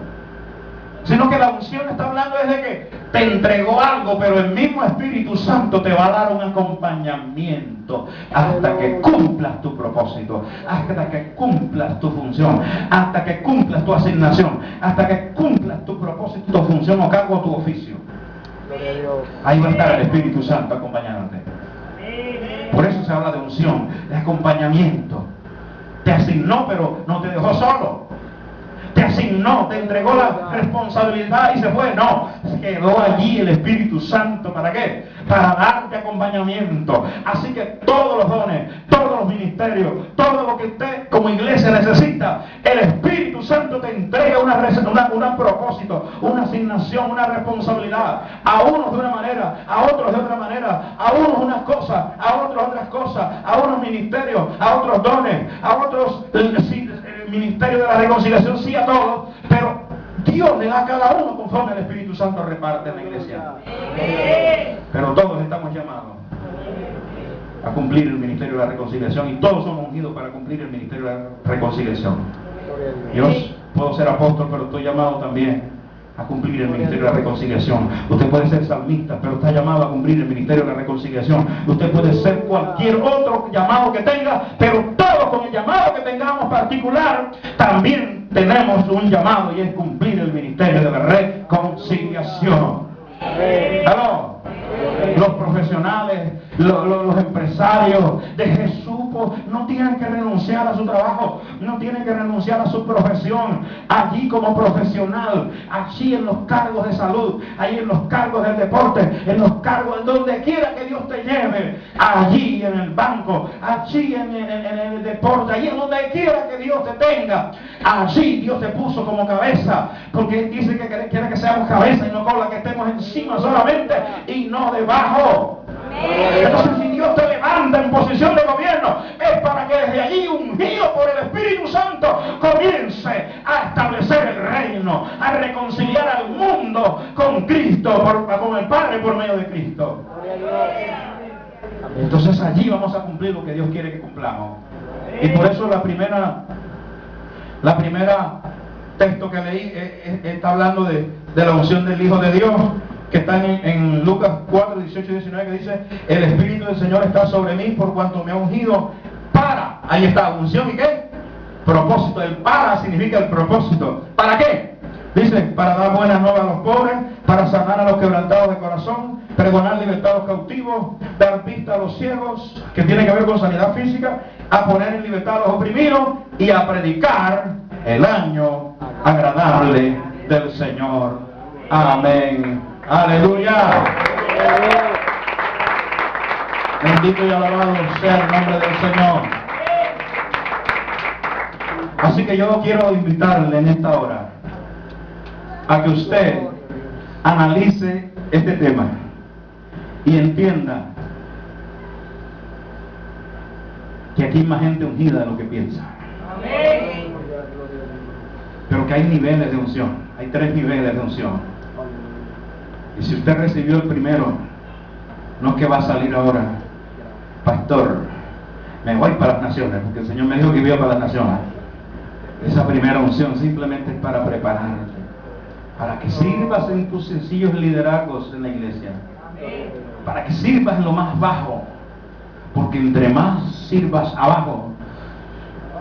sino que la unción está hablando desde que te entregó algo, pero el mismo Espíritu Santo te va a dar un acompañamiento hasta que cumplas tu propósito, hasta que cumplas tu función, hasta que cumplas tu asignación, hasta que cumplas tu propósito, tu función o cargo o tu oficio. Ahí va a estar el Espíritu Santo acompañándote. Por eso se habla de unción, de acompañamiento. Te asignó, pero no te dejó solo. Te asignó, te entregó la responsabilidad y se fue. No, quedó allí el Espíritu Santo. ¿Para qué? Para darte acompañamiento. Así que todos los dones, todos los ministerios, todo lo que usted como iglesia necesita, el Espíritu Santo te entrega un propósito, una asignación, una responsabilidad. A unos de una manera, a otros de otra manera, a unos unas cosas, a otros otras cosas, a unos ministerios, a otros dones, a otros ministerio de la reconciliación, sí a todos, pero Dios le da a cada uno conforme el Espíritu Santo reparte en la iglesia. Pero todos estamos llamados a cumplir el ministerio de la reconciliación y todos somos ungidos para cumplir el ministerio de la reconciliación. Yo puedo ser apóstol, pero estoy llamado también a cumplir el ministerio de la reconciliación. Usted puede ser salmista, pero está llamado a cumplir el ministerio de la reconciliación. Usted puede ser cualquier otro llamado que tenga, pero todos con el llamado que tengamos particular, también tenemos un llamado y es cumplir el ministerio de la reconciliación. ¿Aló? Los profesionales, los empresarios de Jesús no tienen que renunciar a su trabajo, no tienen que renunciar a su profesión, allí como profesional, allí en los cargos de salud, allí en los cargos del deporte, en los cargos en donde quiera que Dios te lleve, allí en el banco, allí en el deporte, allí en donde quiera que Dios te tenga, allí Dios te puso como cabeza, porque Él dice que quiere que seamos cabeza y no cola, que estemos encima solamente y no debajo. Entonces, si Dios te levanta en posición de gobierno, es para que desde allí, ungido por el Espíritu Santo, comience a establecer el reino, a reconciliar al mundo con Cristo, con el Padre por medio de Cristo. Entonces allí vamos a cumplir lo que Dios quiere que cumplamos. Y por eso la primera texto que leí está hablando de la unción del Hijo de Dios, que está en Lucas 4, 18 y 19, que dice: el Espíritu del Señor está sobre mí por cuanto me ha ungido para, ahí está, unción y qué, propósito. El para significa el propósito. ¿Para qué? Dice, para dar buenas nuevas a los pobres, para sanar a los quebrantados de corazón, pregonar libertad a los cautivos, dar vista a los ciegos, que tiene que ver con sanidad física, a poner en libertad a los oprimidos y a predicar el año agradable del Señor. Amén. Aleluya. Bendito y alabado sea el nombre del Señor. Así que yo quiero invitarle en esta hora a que usted analice este tema y entienda que aquí hay más gente ungida de lo que piensa. Pero que hay niveles de unción. Hay 3 niveles de unción. Y si usted recibió el primero, no es que va a salir ahora, pastor, me voy para las naciones, porque el Señor me dijo que iba para las naciones. Esa primera unción simplemente es para prepararte, para que sirvas en tus sencillos liderazgos en la iglesia, para que sirvas en lo más bajo, porque entre más sirvas abajo,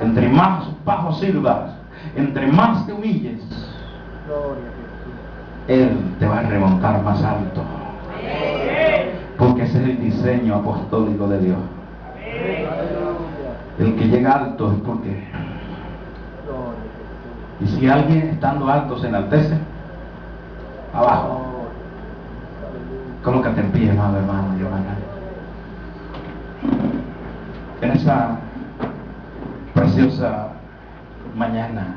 entre más bajo sirvas, entre más te humilles, Él te va a remontar más alto. Porque ese es el diseño apostólico de Dios. El que llega alto es porque... Y si alguien estando alto se enaltece, abajo. Colócate en pie, amado hermano y hermana. En esa preciosa mañana,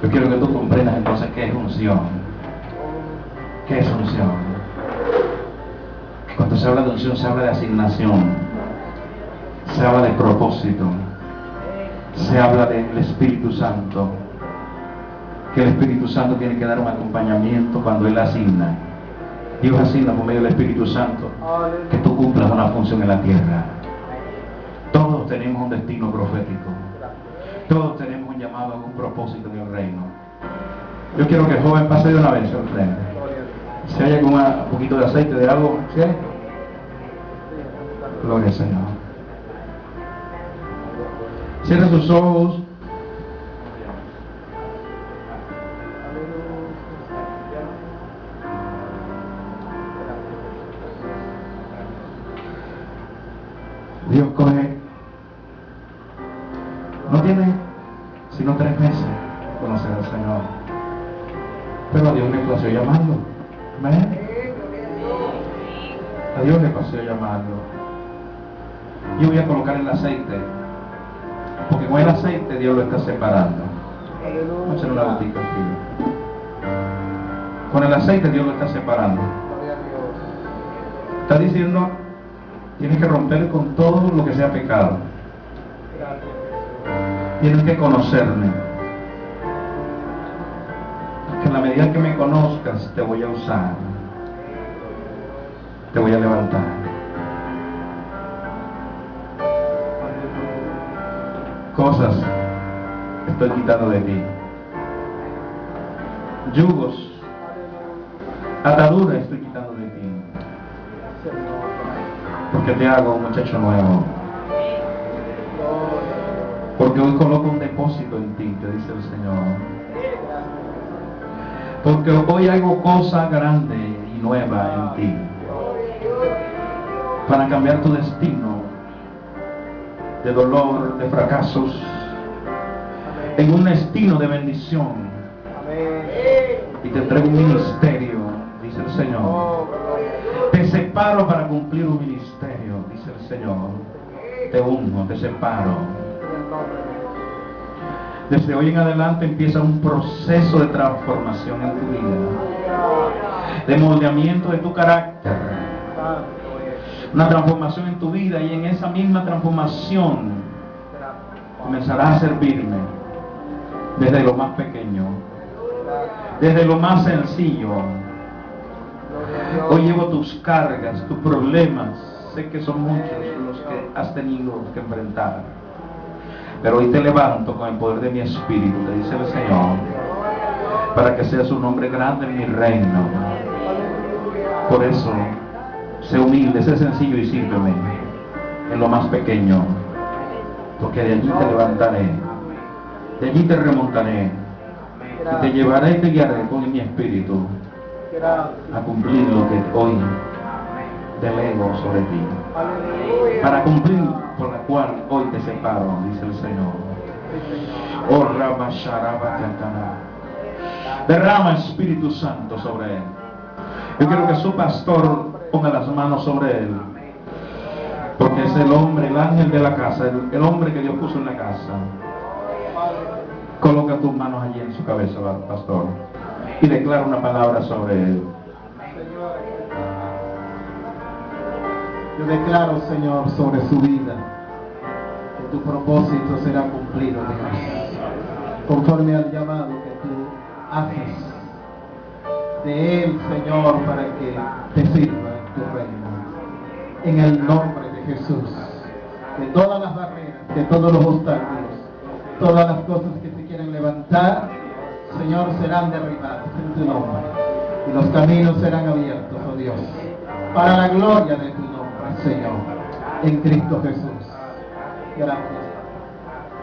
yo quiero que tú comprendas entonces qué es unción. ¿Qué es unción? Cuando se habla de unción, se habla de asignación, se habla de propósito, se habla del Espíritu Santo, que el Espíritu Santo tiene que dar un acompañamiento cuando Él asigna. Dios asigna por medio del Espíritu Santo que tú cumplas una función en la tierra. Todos tenemos un destino profético, todos tenemos un llamado, un propósito en el reino. Yo quiero que el joven pase de una vez al frente. Si hay algún poquito de aceite de algo, ¿sí? Gloria al Señor. Cierra sus ojos. Dios coge, no tiene sino 3 meses conocer al Señor, pero a Dios le plació llamarlo. Amén. A Dios le plació llamarlo. Yo voy a colocar el aceite, porque con el aceite Dios lo está separando. Vamos a hacer una botica aquí. Con el aceite Dios lo está separando. Está diciendo, tienes que romper con todo lo que sea pecado. Tienes que conocerme. Que en la medida que me conozcas, te voy a usar. Te voy a levantar. Cosas estoy quitando de ti. Yugos, ataduras estoy quitando de ti. Porque te hago un muchacho nuevo. Porque hoy coloco un depósito en ti, te dice el Señor. Porque hoy hago cosa grande y nueva en ti. Para cambiar tu destino de dolor, de fracasos, en un destino de bendición. Y te entrego un ministerio, dice el Señor. Te separo para cumplir un ministerio, dice el Señor. Te unjo, te separo. Desde hoy en adelante empieza un proceso de transformación en tu vida, de moldeamiento de tu carácter, una transformación en tu vida, y en esa misma transformación comenzarás a servirme desde lo más pequeño, desde lo más sencillo. Hoy llevo tus cargas, tus problemas, sé que son muchos los que has tenido que enfrentar, pero hoy te levanto con el poder de mi espíritu, te dice el Señor, para que seas un hombre grande en mi reino. Por eso, sé humilde, sé sencillo y sírveme en lo más pequeño, porque de allí te levantaré, de allí te remontaré, y te llevaré y te guiaré con mi espíritu a cumplir lo que hoy delego sobre ti, para cumplir por la cual hoy te separo, dice el Señor. Oh, derrama Espíritu Santo sobre él. Yo quiero que su pastor ponga las manos sobre él, porque es el hombre, el ángel de la casa, el hombre que Dios puso en la casa. Coloca tus manos allí en su cabeza, pastor, y declara una palabra sobre él. Yo declaro, Señor, sobre su vida, que tu propósito será cumplido, Dios, conforme al llamado que tú haces de él, Señor, para que te sirva en tu reino. En el nombre de Jesús, que todas las barreras, que todos los obstáculos, todas las cosas que se quieren levantar, Señor, serán derribadas en tu nombre, y los caminos serán abiertos, oh Dios, para la gloria de tu nombre, Señor, en Cristo Jesús. Gracias.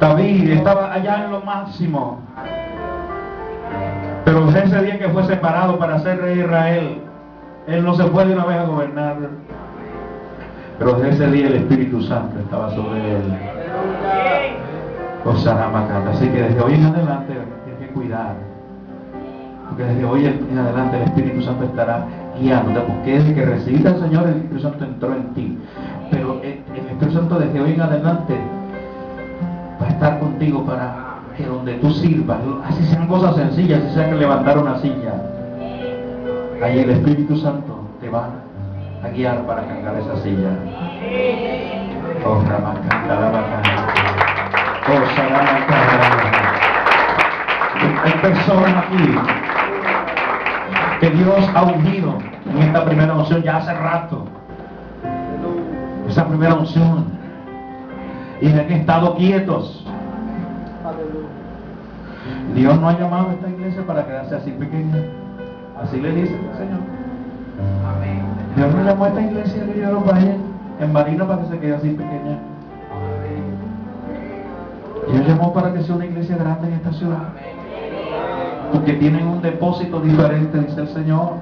David estaba allá en lo máximo, Pero desde ese día que fue separado para ser rey de Israel, él no se fue de una vez a gobernar. Pero desde ese día el Espíritu Santo estaba sobre él. Así que desde hoy en adelante tienes que cuidar. Porque desde hoy en adelante el Espíritu Santo estará guiándote. Porque desde que recibiste al Señor, el Espíritu Santo entró en ti. Pero el Espíritu Santo desde hoy en adelante va a estar contigo para que donde tú sirvas, así sean cosas sencillas, así sea que levantar una silla, ahí el Espíritu Santo te va a guiar para cargar esa silla. Oh, Ramacanda, Ramacanda. Oh, Saramacanda. Hay personas aquí que Dios ha ungido en esta primera unción ya hace rato. Esa primera unción. Y han estado quietos. Dios no ha llamado a esta iglesia para quedarse así pequeña. Así le dice el Señor. Dios no llamó a esta iglesia que yo lo vaya en Marina para que se quede así pequeña. Dios llamó para que sea una iglesia grande en esta ciudad. Porque tienen un depósito diferente, dice el Señor.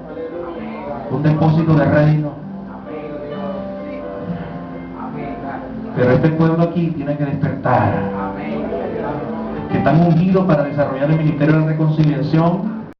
Un depósito de reino. Pero este pueblo aquí tiene que despertar. Que están ungidos para desarrollar el ministerio de la reconciliación.